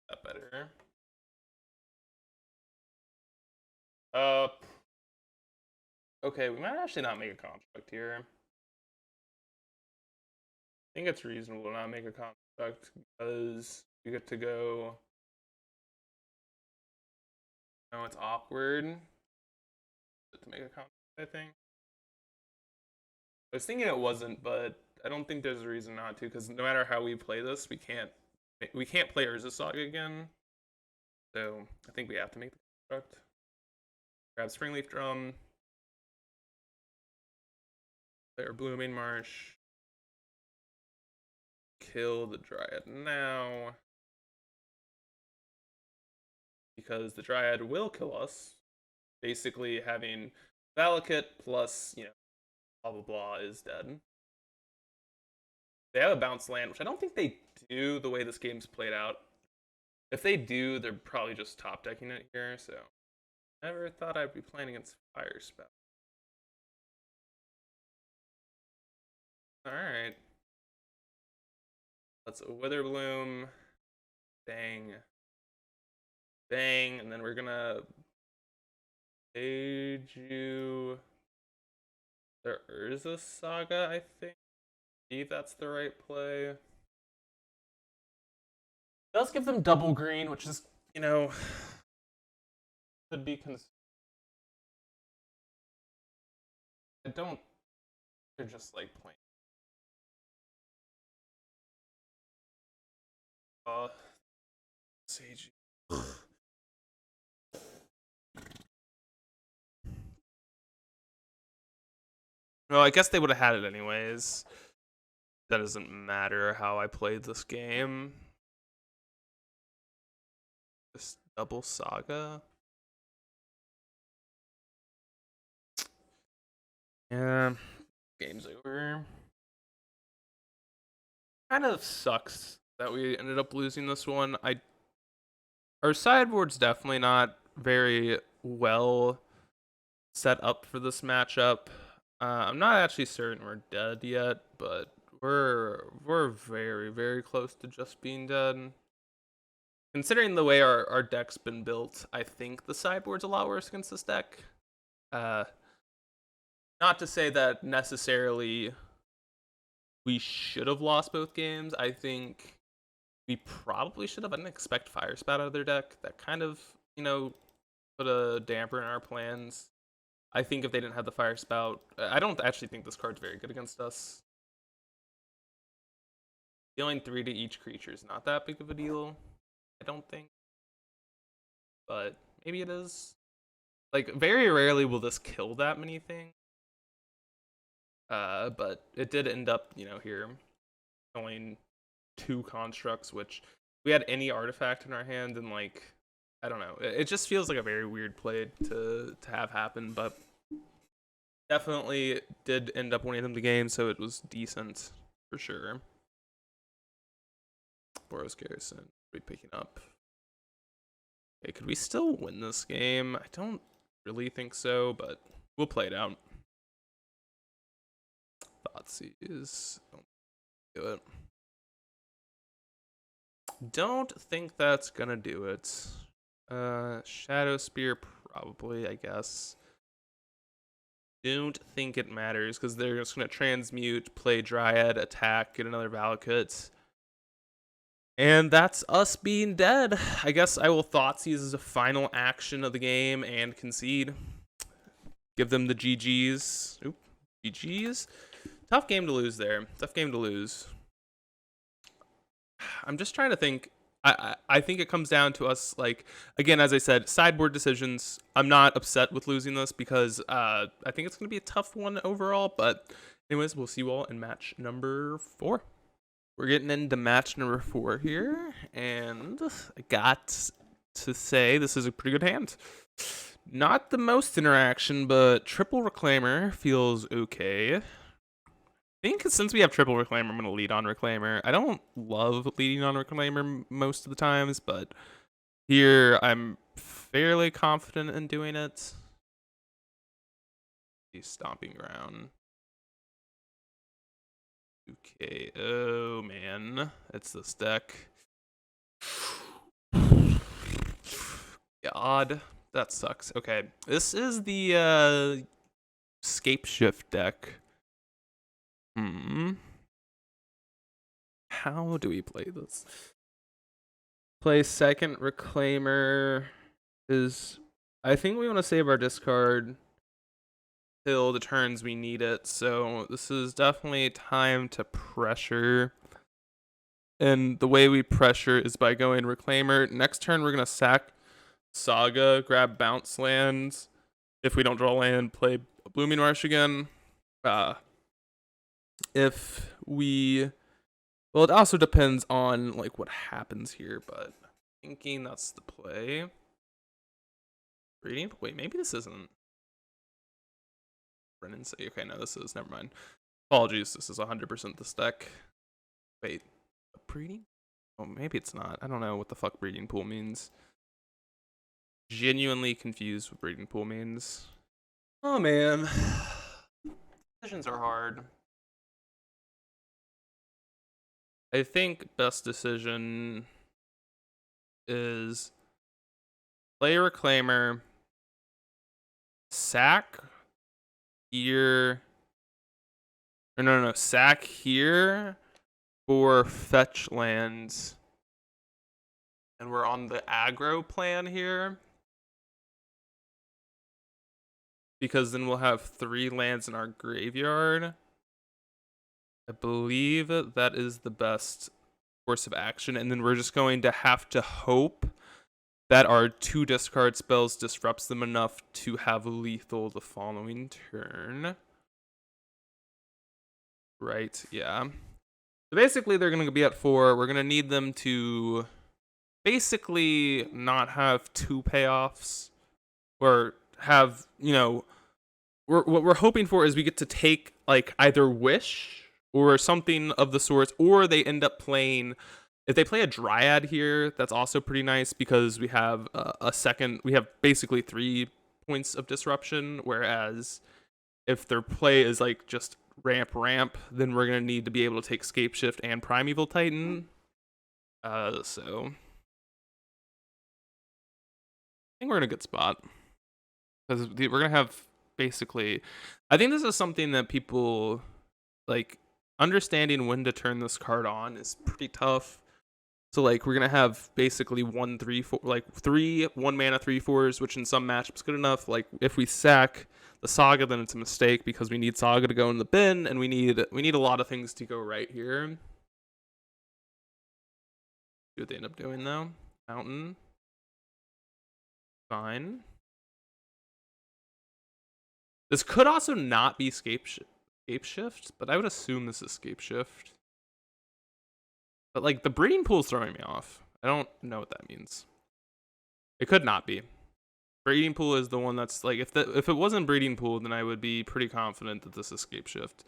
That better. Okay, we might actually not make a construct here. I think it's reasonable to not make a construct because we get to go. No, it's awkward to make a construct, I think. I was thinking it wasn't, but I don't think there's a reason not to, because no matter how we play this, we can't play Urza Saga again. So I think we have to make the construct. Grab Springleaf Drum. Play our Blooming Marsh. Kill the Dryad now. Because the Dryad will kill us. Basically having Valakut plus, blah blah blah is dead. They have a bounce land, which I don't think they do the way this game's played out. If they do, they're probably just top decking it here, so never thought I'd be playing against Fire Spell. Alright. Let's Witherbloom. Bang. Bang, and then we're gonna page you the Urza Saga, I think. See if that's the right play. It does give them double green, which is, could be I don't. They're just like playing. Sage. Well, I guess they would have had it anyways. That doesn't matter how I played this game. This double saga. Yeah, game's over. Kind of sucks that we ended up losing this one. Our sideboard's definitely not very well set up for this matchup. I'm not actually certain we're dead yet, but we're very, very close to just being dead. Considering the way our deck's been built, I think the sideboard's a lot worse against this deck. Uh, Not to say that necessarily we should have lost both games. I think we probably should have. I didn't expect Fire Spout out of their deck. That kind of, put a damper in our plans. I think if they didn't have the Fire Spout, I don't actually think this card's very good against us. Dealing 3 to each creature is not that big of a deal, I don't think. But maybe it is. Like, very rarely will this kill that many things. But it did end up, here killing 2 constructs, which we had any artifact in our hand, and like, I don't know. It just feels like a very weird play to have happen, but definitely did end up winning them the game, so it was decent for sure. Boros Garrison, we picking up. Okay, could we still win this game? I don't really think so, but we'll play it out. Thoughtseize. Don't do it. Don't think that's gonna do it. Shadow Spear, probably, I guess. Don't think it matters, because they're just gonna transmute, play Dryad, attack, get another Valakut. And that's us being dead. I guess I will Thoughtseize as a final action of the game and concede. Give them the GGs. Oop, GGs. Tough game to lose there. Tough game to lose. I'm just trying to think. I think it comes down to us, like, again, as I said, sideboard decisions. I'm not upset with losing this because I think it's going to be a tough one overall. But anyways, we'll see you all in match number 4. We're getting into match number 4 here, and I got to say this is a pretty good hand. Not the most interaction, but triple Reclaimer feels okay. I think since we have triple Reclaimer, I'm going to lead on Reclaimer. I don't love leading on Reclaimer most of the times, but here I'm fairly confident in doing it. Stomping Ground. Okay, oh man, it's this deck. God, that sucks. Okay, this is the Scape Shift deck. How do we play this? Play second Reclaimer is... I think we want to save our discard till the turns we need it, so this is definitely time to pressure. And the way we pressure is by going Reclaimer. Next turn, we're going to sack Saga, grab bounce lands. If we don't draw land, play Blooming Marsh again. If we... Well, it also depends on like what happens here, but I'm thinking that's the play. Reading? Wait, maybe this isn't. Brennan's... Okay, no, this is. Never mind. Apologies, this is 100% this deck. Wait, breeding? Oh, maybe it's not. I don't know what the fuck breeding pool means. Genuinely confused what breeding pool means. Oh man, decisions are hard. I think best decision is play Reclaimer, sack here, or no, sack here for fetch lands, and we're on the aggro plan here. Because then we'll have 3 lands in our graveyard. I believe that is the best course of action. And then we're just going to have to hope that our 2 discard spells disrupts them enough to have lethal the following turn. Right, yeah. So basically, they're going to be at 4. We're going to need them to basically not have 2 payoffs. Or have, what we're hoping for is we get to take like either Wish or something of the sorts, or they end up playing. If they play a Dryad here, that's also pretty nice because we have a second. We have basically 3 points of disruption, whereas if their play is like just ramp, then we're gonna need to be able to take Scape Shift and Primeval Titan. So I think we're in a good spot because we're gonna have basically. I think this is something that people like understanding when to turn this card on is pretty tough. So like we're gonna have basically 1, 3, 4, like 3 1-mana 3/4s, which in some matchups good enough. Like if we sack the Saga, then it's a mistake because we need Saga to go in the bin, and we need a lot of things to go right here. See what they end up doing though. Mountain, fine. This could also not be Scape Shift, but I would assume this is Scape Shift. But like the breeding pool is throwing me off. I don't know what that means. It could not be. Breeding pool is the one that's like if it wasn't breeding pool, then I would be pretty confident that this is Scape Shift.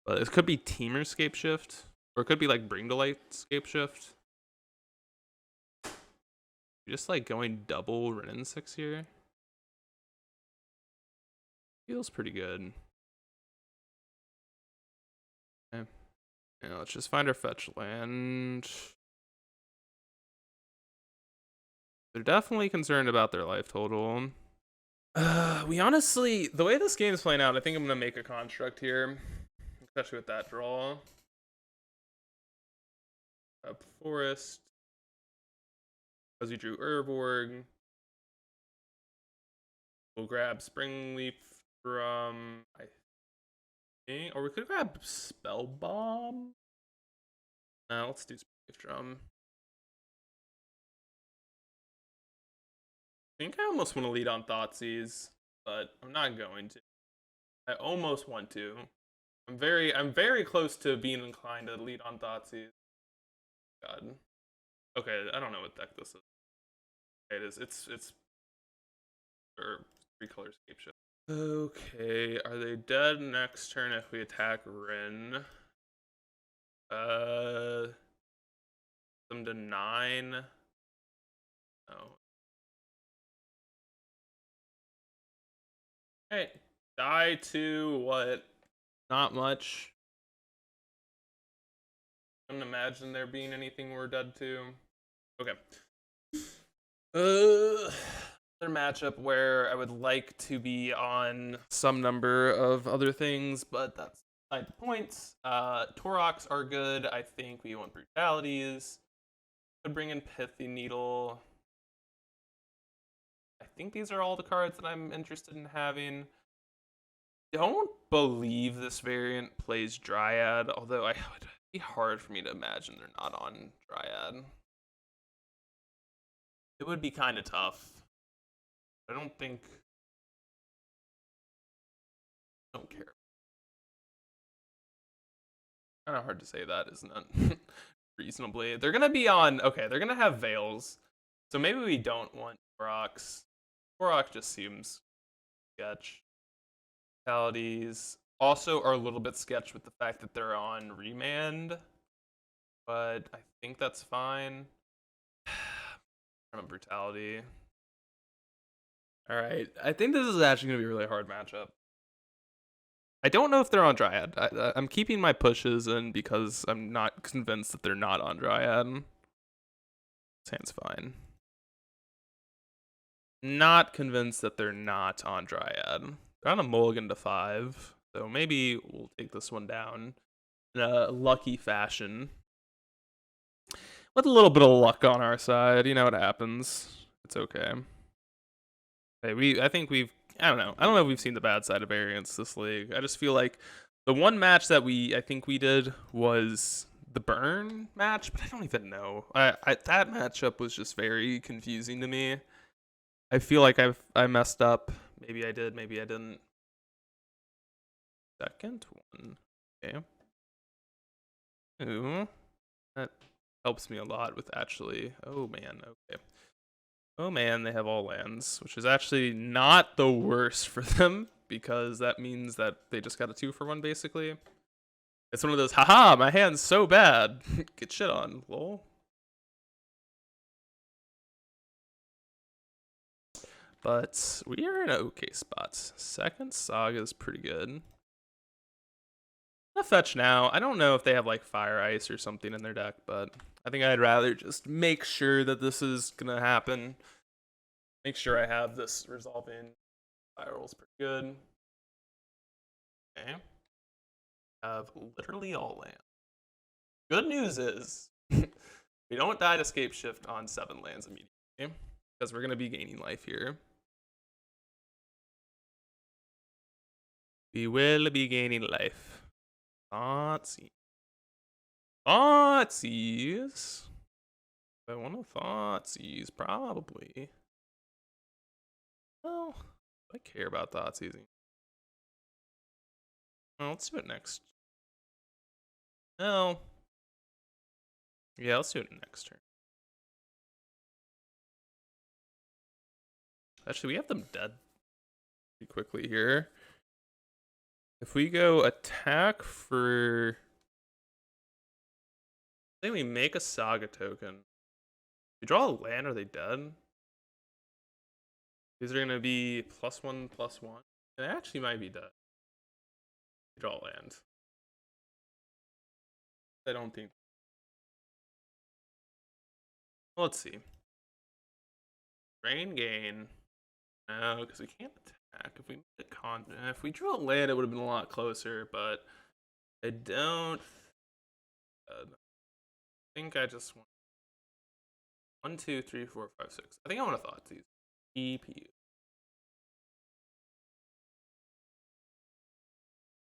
But it could be Teamer Scape Shift, or it could be like Bring to Light Scape Shift. You're just like going double Renin 6 here. Feels pretty good. Okay. Yeah, let's just find our fetch land. They're definitely concerned about their life total. We honestly, the way this game is playing out, I think I'm gonna make a construct here, especially with that draw. Up forest, because we drew Urborg. We'll grab Springleaf from, I think, or we could grab Spellbomb. No, let's do Springleaf Drum. I think I almost want to lead on Thoughtseize, but I'm not going to. I almost want to. I'm very close to being inclined to lead on Thoughtseize. God. Okay, I don't know what deck this is. Okay, it is. It's or 3-color Scape Shift. Okay, are they dead next turn if we attack Rin? Them to 9. No. Hey, die to what? Not much. Couldn't imagine there being anything we're dead to. Okay. Another matchup where I would like to be on some number of other things, but that's beside the points. Toroks are good. I think we want Brutalities. Could bring in Pithy Needle. I think these are all the cards that I'm interested in having. Don't believe this variant plays Dryad, although it would be hard for me to imagine they're not on Dryad. It would be kind of tough. I don't think. I don't care. Kind of hard to say that, isn't it? Reasonably. They're gonna be on. Okay, they're gonna have Veils. So maybe we don't want Toroks. Torok just seems sketch. Fatalities also are a little bit sketch with the fact that they're on Remand. But I think that's fine. From a Brutality. Alright, I think this is actually going to be a really hard matchup. I don't know if they're on Dryad. I'm keeping my pushes in because I'm not convinced that they're not on Dryad. This hand's fine. Not convinced that they're not on Dryad. They're on a mulligan to 5, so maybe we'll take this one down in a lucky fashion. With a little bit of luck on our side, you know what happens. It's okay. Hey, I think we've, I don't know if we've seen the bad side of variance this league. I just feel like the one match that I think we did was the Burn match, but I don't even know. That matchup was just very confusing to me. I feel like I messed up. Maybe I did, maybe I didn't. Second one. Okay. Ooh. That helps me a lot with actually. Oh man, okay. Oh man, they have all lands, which is actually not the worst for them. because that means that they just got a 2-for-1 basically. It's one of those, haha, my hand's so bad. Get shit on, lol. But we are in an okay spot. Second Saga is pretty good. I'll fetch now. I don't know if they have like Fire Ice or something in their deck, but I think I'd rather just make sure that this is gonna happen. Make sure I have this resolving. Spiral's pretty good. Okay. Have literally all land. Good news is we don't die to Scape Shift on 7 lands immediately, because we're gonna be gaining life here. We will be gaining life. Thoughtseize. Thoughtseize. I want to Thoughtseize, probably. Well, I care about Thoughtseizing. Oh, let's do it next. No. Yeah, let's do it next turn. Actually, we have them dead pretty quickly here. If we go attack for... Say we make a Saga token. We draw a land, are they dead? These are going to be +1/+1. They actually might be dead. We draw land. I don't think. Well, let's see. Drain gain. No, because we can't attack. If we if we drew a land, it would have been a lot closer, but I don't. I think I just want 1, 2, 3, 4, 5, 6. I think I want to Thoughtseize. EPU.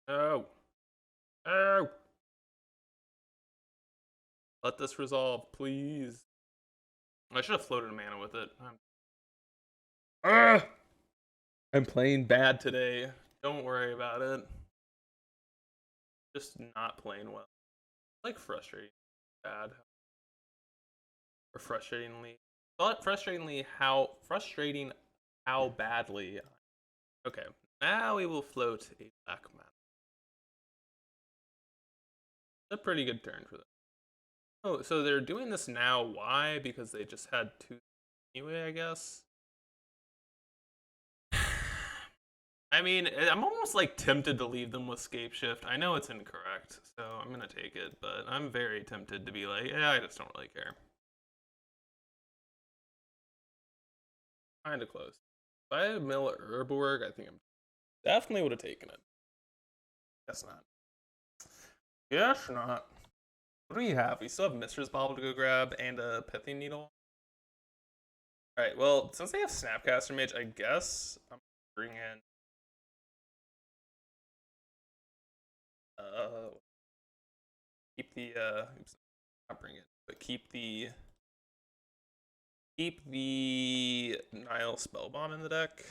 Oh. Oh. Let this resolve, please. I should have floated a mana with it. I'm playing bad today. Don't worry about it. Just not playing well. Like frustrating. Bad. Or frustratingly. But frustrating how badly. Okay. Now we will float a black mana. A pretty good turn for them. Oh, so they're doing this now. Why? Because they just had 2 anyway, I guess. I mean, I'm almost like tempted to leave them with Scape Shift. I know it's incorrect, so I'm gonna take it, but I'm very tempted to be like, yeah, I just don't really care. Kinda close. If I had Mill Herborg, I think I definitely would have taken it. Guess not. Guess not. What do we have? We still have Mistress Bauble to go grab and a Pithing Needle. Alright, well, since they have Snapcaster Mage, I guess I'm bring in keep the oops, not bring it, but keep the Nile Spellbomb in the deck.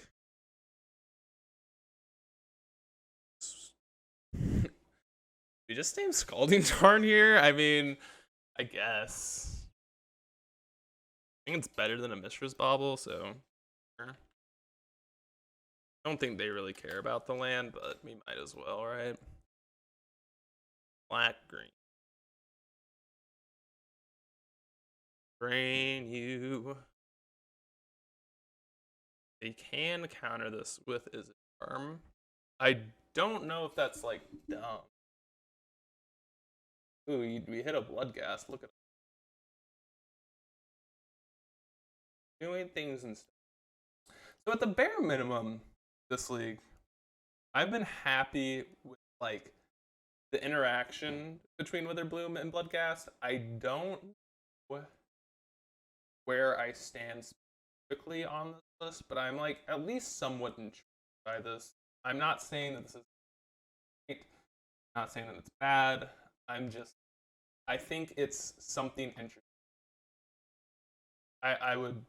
We just named Scalding Tarn here? I mean, I guess. I think it's better than a Mistress Bauble, so I don't think they really care about the land, but we might as well, right? Black, green. Drain you. They can counter this with Is It Charm. I don't know if that's like dumb. Ooh, we hit a Bloodghast. Look at it. Doing things and stuff. So at the bare minimum, this league, I've been happy with like the interaction between Witherbloom and Bloodghast. I don't know where I stand specifically on this list, but I'm like at least somewhat intrigued by this. I'm not saying that this is great. I'm not saying that it's bad. I think it's something interesting. I would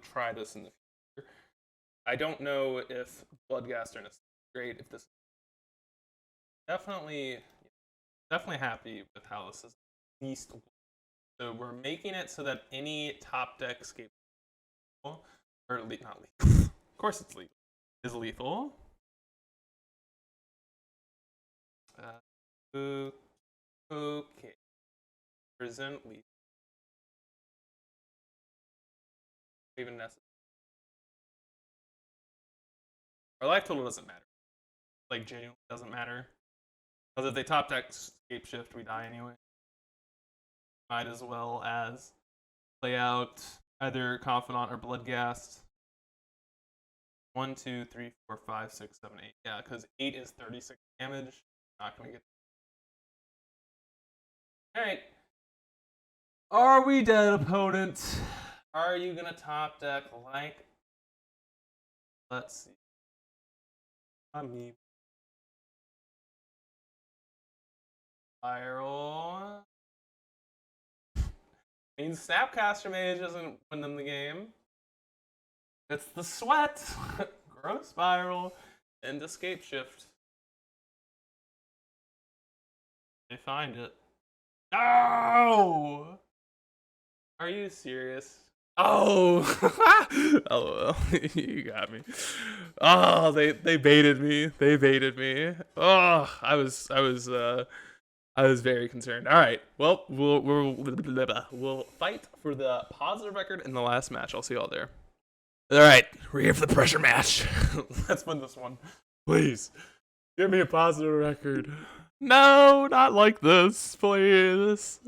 try this in the future. I don't know if Bloodghast is great. If this definitely happy with how this is at least. So we're making it so that any top deck escape or not lethal. Of course it's lethal. Is lethal. Okay. Present lead. Even necessary. Our life total doesn't matter. Like, genuinely doesn't matter. Because if they top deck escape shift, we die anyway. Might as well as play out either Confidant or Bloodghast. 1, 2, 3, 4, 5, 6, 7, 8. Yeah, because 8 is 36 damage. Not gonna get. Alright. Are we dead, opponent? Are you gonna top deck like. Let's see. Me. Spiral. Means Snapcaster Mage doesn't win them the game. It's the sweat. Growth Spiral and Escape Shift. They find it. No! Are you serious? Oh! Oh, you got me. Oh, they baited me. They baited me. Oh, I was very concerned. All right. Well, we'll fight for the positive record in the last match. I'll see y'all there. All right, we're here for the pressure match. Let's win this one, please. Give me a positive record. No, not like this, please.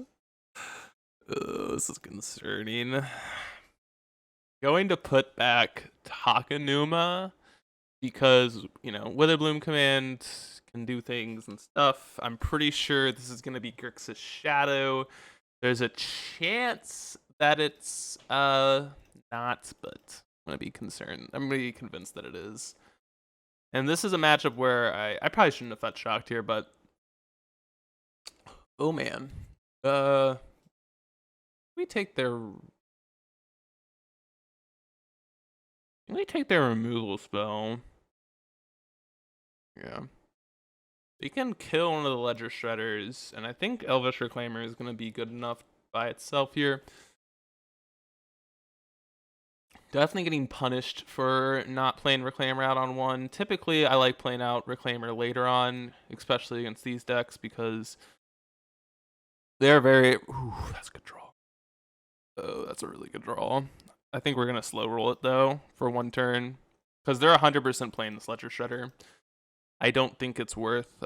This is concerning. Going to put back Takanuma because, you know, Witherbloom Command can do things and stuff. I'm pretty sure this is going to be Grixis Shadow. There's a chance that it's not, but I'm going to be concerned. I'm going to be convinced that it is. And this is a matchup where I probably shouldn't have fetch shocked here, but oh man. We take their removal spell. Yeah. We can kill one of the Ledger Shredders, and I think Elvish Reclaimer is going to be good enough by itself here. Definitely getting punished for not playing Reclaimer out on one. Typically, I like playing out Reclaimer later on, especially against these decks, because they're very... Ooh, that's a good draw. Oh, that's a really good draw. I think we're going to slow roll it, though, for one turn, because they're 100% playing this Ledger Shredder. I don't think it's worth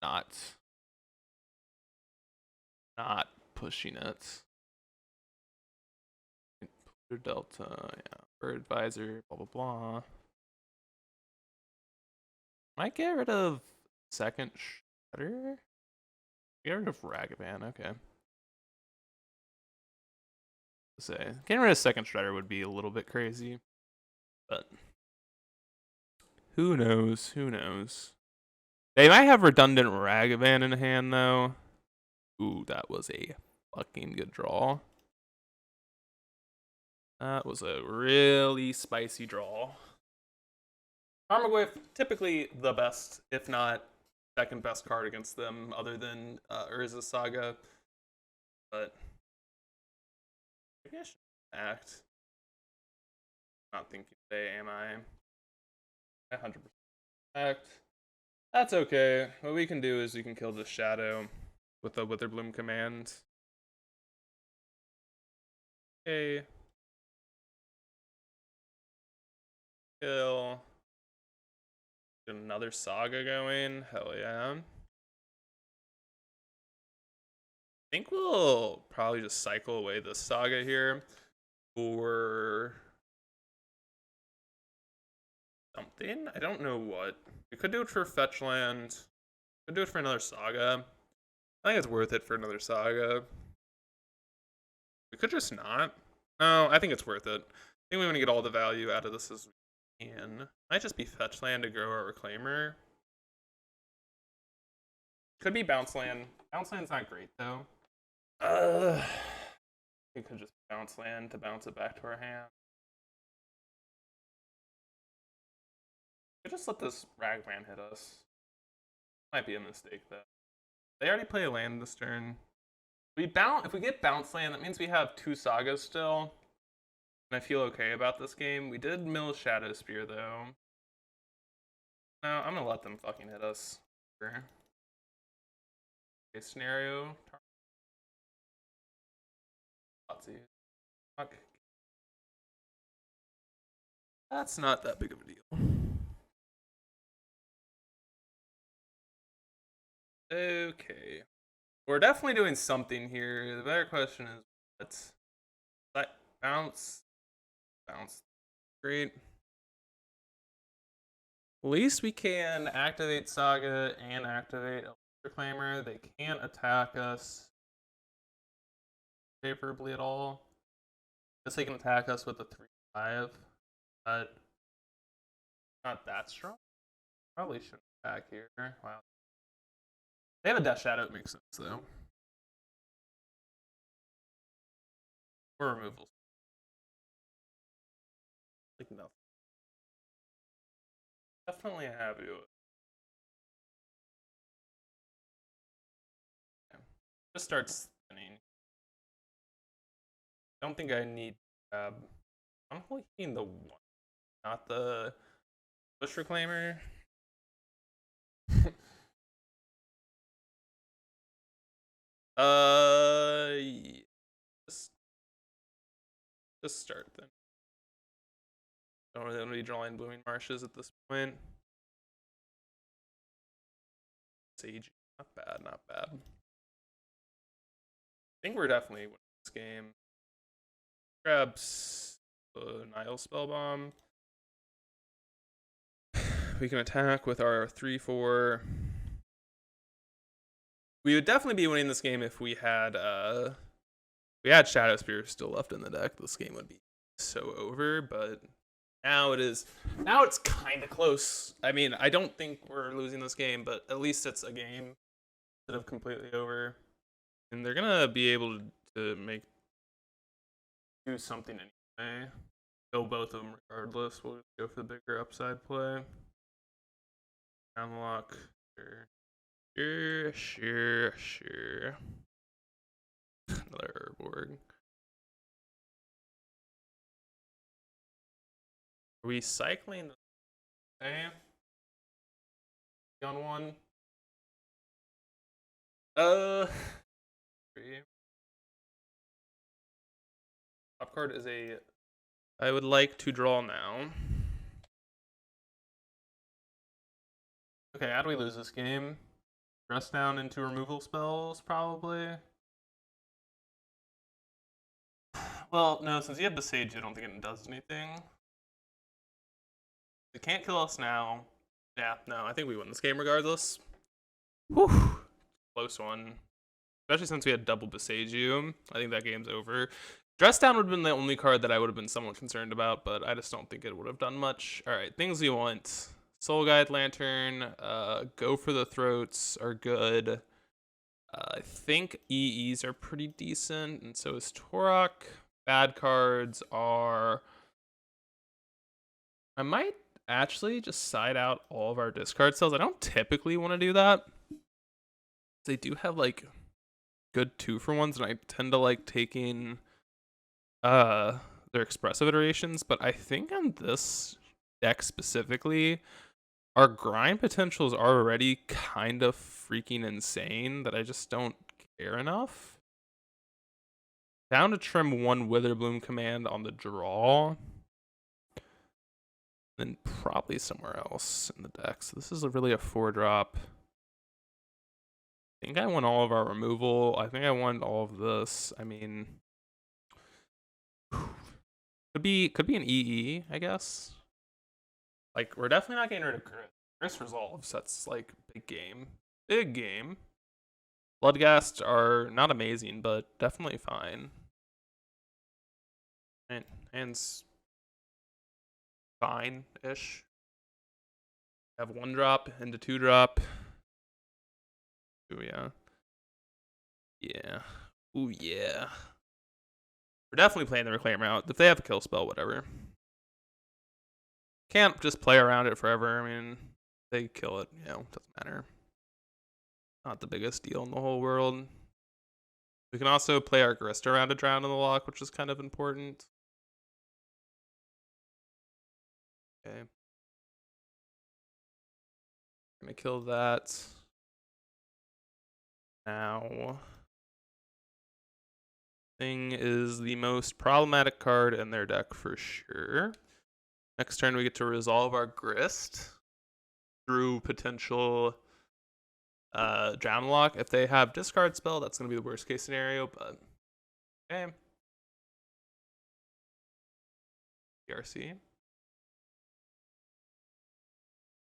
not pushing it. Delta, yeah, Bird Advisor, blah blah blah. Might get rid of second Shredder. Get rid of Ragavan, okay. Let's say getting rid of second Shredder would be a little bit crazy, but who knows? Who knows? They might have redundant Ragavan in hand though. Ooh, that was a fucking good draw. That was a really spicy draw. Tarmogoyf, typically the best, if not second best card against them, other than Urza Saga. But maybe I should act. Not thinking today, am I? 100% act. That's okay. What we can do is we can kill the Shadow with the Witherbloom command. Okay. Kill. Get another Saga going. Hell yeah. I think we'll probably just cycle away this Saga here for something. I don't know what. We could do it for fetch land. Could do it for another Saga. I think it's worth it for another Saga. We could just not. No, I think it's worth it. I think we want to get all the value out of this as we can. Might just be fetch land to grow our Reclaimer. Could be bounce land. Bounce land's not great though. We could just bounce land to bounce it back to our hand. We could just let this Ragman hit us. Might be a mistake though. They already play a land this turn. If we get bounce land, that means we have 2 Sagas still. And I feel okay about this game. We did mill Shadow Spear though. No, I'm gonna let them fucking hit us. case scenario. Let's see. Fuck. That's not that big of a deal. Okay. We're definitely doing something here. The better question is what's that bounce? Bounce. Great. At least we can activate Saga and activate Reclaimer. They can't attack us favorably at all. Guess they can attack us with a 3/5, but not that strong. Probably shouldn't attack here. Wow. They have a Death Shadow, it makes sense though. Or removals. Like nothing. Definitely happy with it. Yeah. Just start spinning. Don't think I need I'm only hitting the one, not the Bush Reclaimer. Yeah. Just start then. Don't really want to be drawing Blooming Marshes at this point. Sage, not bad, not bad. I think we're definitely winning this game. Grabs the Nile Spellbomb. We can attack with our 3/4. We would definitely be winning this game if we had Shadow Spear still left in the deck. This game would be so over, but now it's kind of close. I mean, I don't think we're losing this game, but at least it's a game instead of completely over. And they're gonna be able to do something anyway. Kill both of them regardless. We'll just go for the bigger upside play. Unlock. Sure. Another Urborg. Are we cycling the same? On one. Three. Top card is a. I would like to draw now. Okay, how do we lose this game? Dress down into removal spells, probably. Well, no, since you have the Sage, I don't think it does anything. They can't kill us now. Yeah, no, I think we win this game regardless. Whew. Close one. Especially since we had double Besage. I think that game's over. Dress Down would have been the only card that I would have been somewhat concerned about, but I just don't think it would have done much. Alright, things we want. Soul Guide Lantern, Go for the Throats are good. I think EEs are pretty decent, and so is Torok. Bad cards are... I might actually just side out all of our discard cells. I don't typically want to do that. They do have, like, good 2-for-1s, and I tend to like taking their expressive iterations, but I think on this deck specifically, our grind potential is already kind of freaking insane that I just don't care enough. Down to trim 1 Witherbloom command on the draw. Then probably somewhere else in the deck. So this is really a 4-drop. I think I want all of our removal. I think I want all of this. I mean, could be an EE, I guess. Like, we're definitely not getting rid of Grit. Grit resolves. That's like big game. Big game. Bloodghast are not amazing, but definitely fine. Hand's fine-ish. Have 1-drop into 2-drop. Ooh, yeah. Yeah. Ooh, yeah. We're definitely playing the Reclaimer out. If they have a kill spell, whatever. Can't just play around it forever. I mean, they kill it, you know, doesn't matter. Not the biggest deal in the whole world. We can also play our Grist around to drown in the lock, which is kind of important. Okay. Gonna kill that. now. Thing is the most problematic card in their deck for sure. Next turn we get to resolve our Grist through potential Drown Lock. If they have discard spell, that's going to be the worst case scenario, but okay. DRC.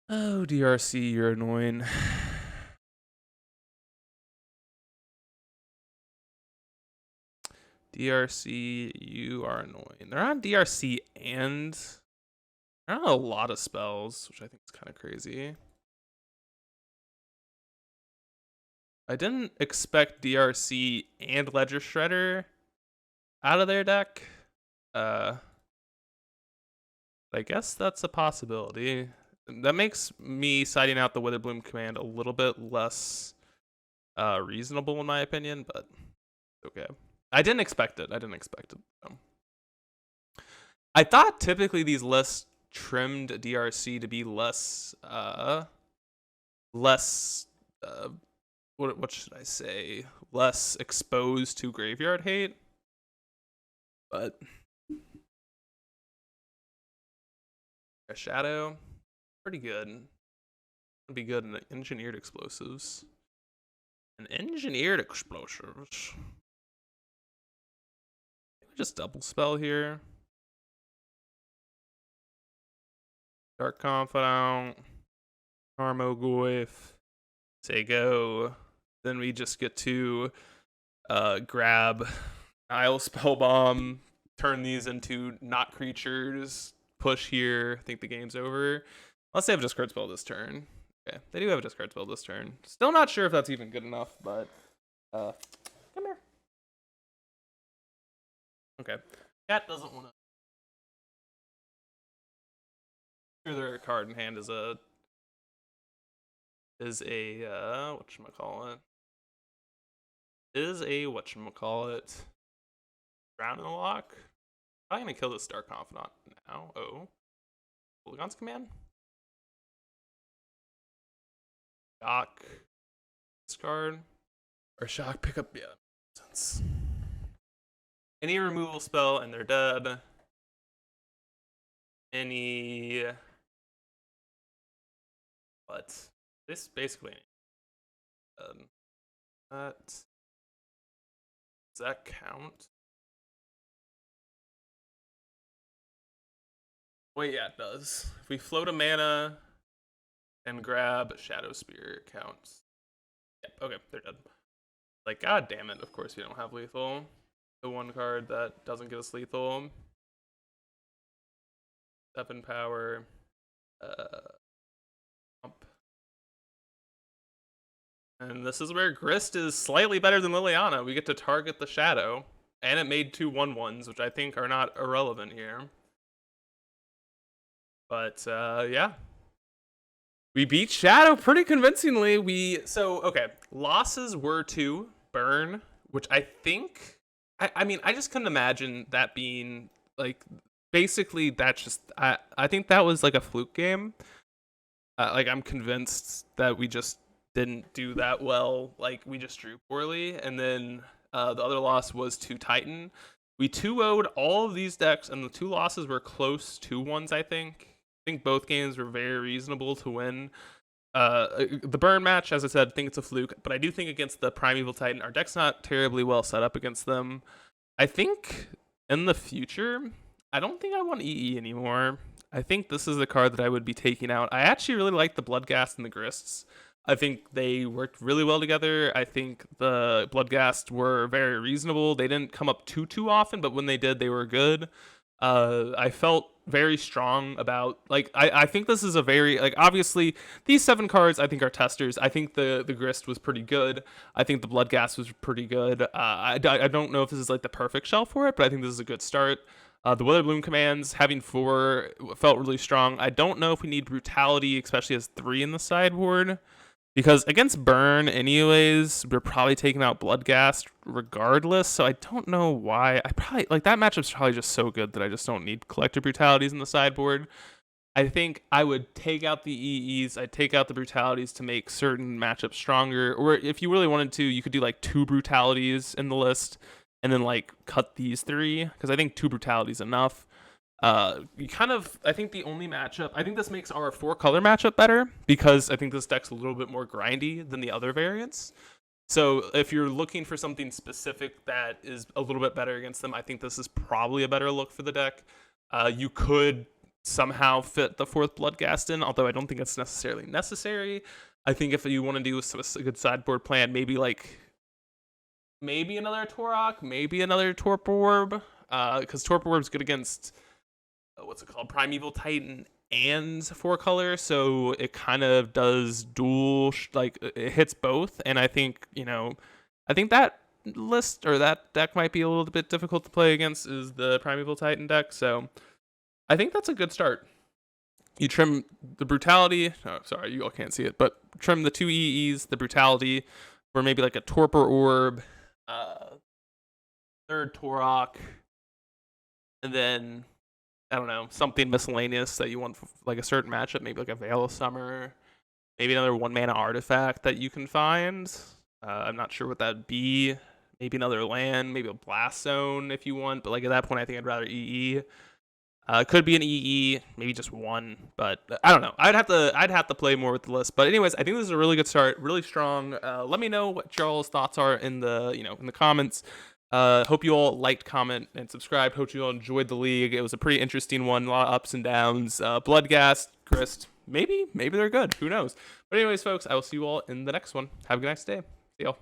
Oh, DRC, you're annoying. DRC, you are annoying. They're on DRC and they're on a lot of spells, which I think is kind of crazy. I didn't expect DRC and Ledger Shredder out of their deck. I guess that's a possibility. That makes me siding out the Witherbloom command a little bit less reasonable in my opinion, but okay. I didn't expect it. So. I thought typically these lists trimmed DRC to be less what should I say? Less exposed to graveyard hate. But a Shadow, pretty good. Would be good in the engineered explosives. Just double spell here. Dark Confidant, Tarmogoyf, say go. Then we just get to grab Nile Spellbomb, turn these into not creatures, push here. I think the game's over. Unless they have a discard spell this turn. Okay, they do have a discard spell this turn. Still not sure if that's even good enough, but come here. Okay, Cat doesn't want to. Sure, their card in hand is a whatchamacallit. Drowning Lock. I'm gonna kill this Dark Confidant now. Oh. Polygon's command? Shock. Discard. Or shock, pick up, yeah. Sense. Any removal spell and they're dead. Any. What? This basically. Does that count? Wait, yeah, it does. If we float a mana and grab Shadow Spear, it counts. Yep, okay, they're dead. Like, god damn it, of course we don't have lethal. The one card that doesn't get us lethal. 7 power. And this is where Grist is slightly better than Liliana. We get to target the Shadow. And it made 2 1/1s, which I think are not irrelevant here. But, yeah. We beat Shadow pretty convincingly. Okay. Losses were to Burn, which I think... I mean, I just couldn't imagine that being, like... Basically, that's just... I think that was, like, a fluke game. Like, I'm convinced that we just didn't do that well. Like, we just drew poorly. And then the other loss was to Titan. We 2-0'd all of these decks, and the 2 losses were close 2-1s, I think. I think both games were very reasonable to win. The Burn match, as I said, I think it's a fluke, but I do think against the Primeval Titan, our deck's not terribly well set up against them. I think in the future, I don't think I want EE anymore. I think this is the card that I would be taking out. I actually really like the Bloodghast and the Grists. I think they worked really well together. I think the Bloodghast were very reasonable. They didn't come up too often, but when they did, they were good. I felt very strong about, like, I think this is a very, like, obviously these 7 cards I think are testers. I think the Grist was pretty good. I think the Bloodghast was pretty good. I don't know if this is like the perfect shelf for it, but I think this is a good start. The Witherbloom commands, having 4 felt really strong. I don't know if we need Brutality, especially as 3 in the sideboard. Because against Burn, anyways, we're probably taking out Bloodghast regardless, so I don't know why. I probably, like, that matchup's probably just so good that I just don't need Collector Brutalities in the sideboard. I think I would take out the EEs, I'd take out the brutalities to make certain matchups stronger. Or if you really wanted to, you could do like 2 brutalities in the list and then like cut these 3, because I think 2 brutalities enough. You kind of, I think the only matchup, I think this makes our 4-color matchup better because I think this deck's a little bit more grindy than the other variants. So if you're looking for something specific that is a little bit better against them, I think this is probably a better look for the deck. You could somehow fit the 4th Bloodghast in, although I don't think it's necessarily necessary. I think if you want to do a good sideboard plan, maybe another Torok, maybe another Torpor Orb, because Torpor Orb's good against what's it called, Primeval Titan and 4-color, so it kind of does dual like it hits both. And I think that list or that deck might be a little bit difficult to play against is the Primeval Titan deck. So I think that's a good start. You trim the brutality. Oh, sorry, you all can't see it, but trim the 2 EEs, the brutality, or maybe like a Torpor Orb, 3rd Torok, and then I don't know, something miscellaneous that you want for like a certain matchup, maybe like a Veil of Summer, maybe another 1-mana artifact that you can find. I'm not sure what that'd be. Maybe another land, maybe a Blast Zone if you want, but like at that point, I think I'd rather EE. Could be an EE, maybe just 1, but I don't know. I'd have to play more with the list. But anyways, I think this is a really good start, really strong. Let me know what y'all's thoughts are in the comments. Hope you all liked, comment, and subscribe. Hope you all enjoyed the league. It was a pretty interesting one, a lot of ups and downs. Bloodghast, Grist, maybe they're good. Who knows? But anyways, folks, I will see you all in the next one. Have a good next day. See y'all.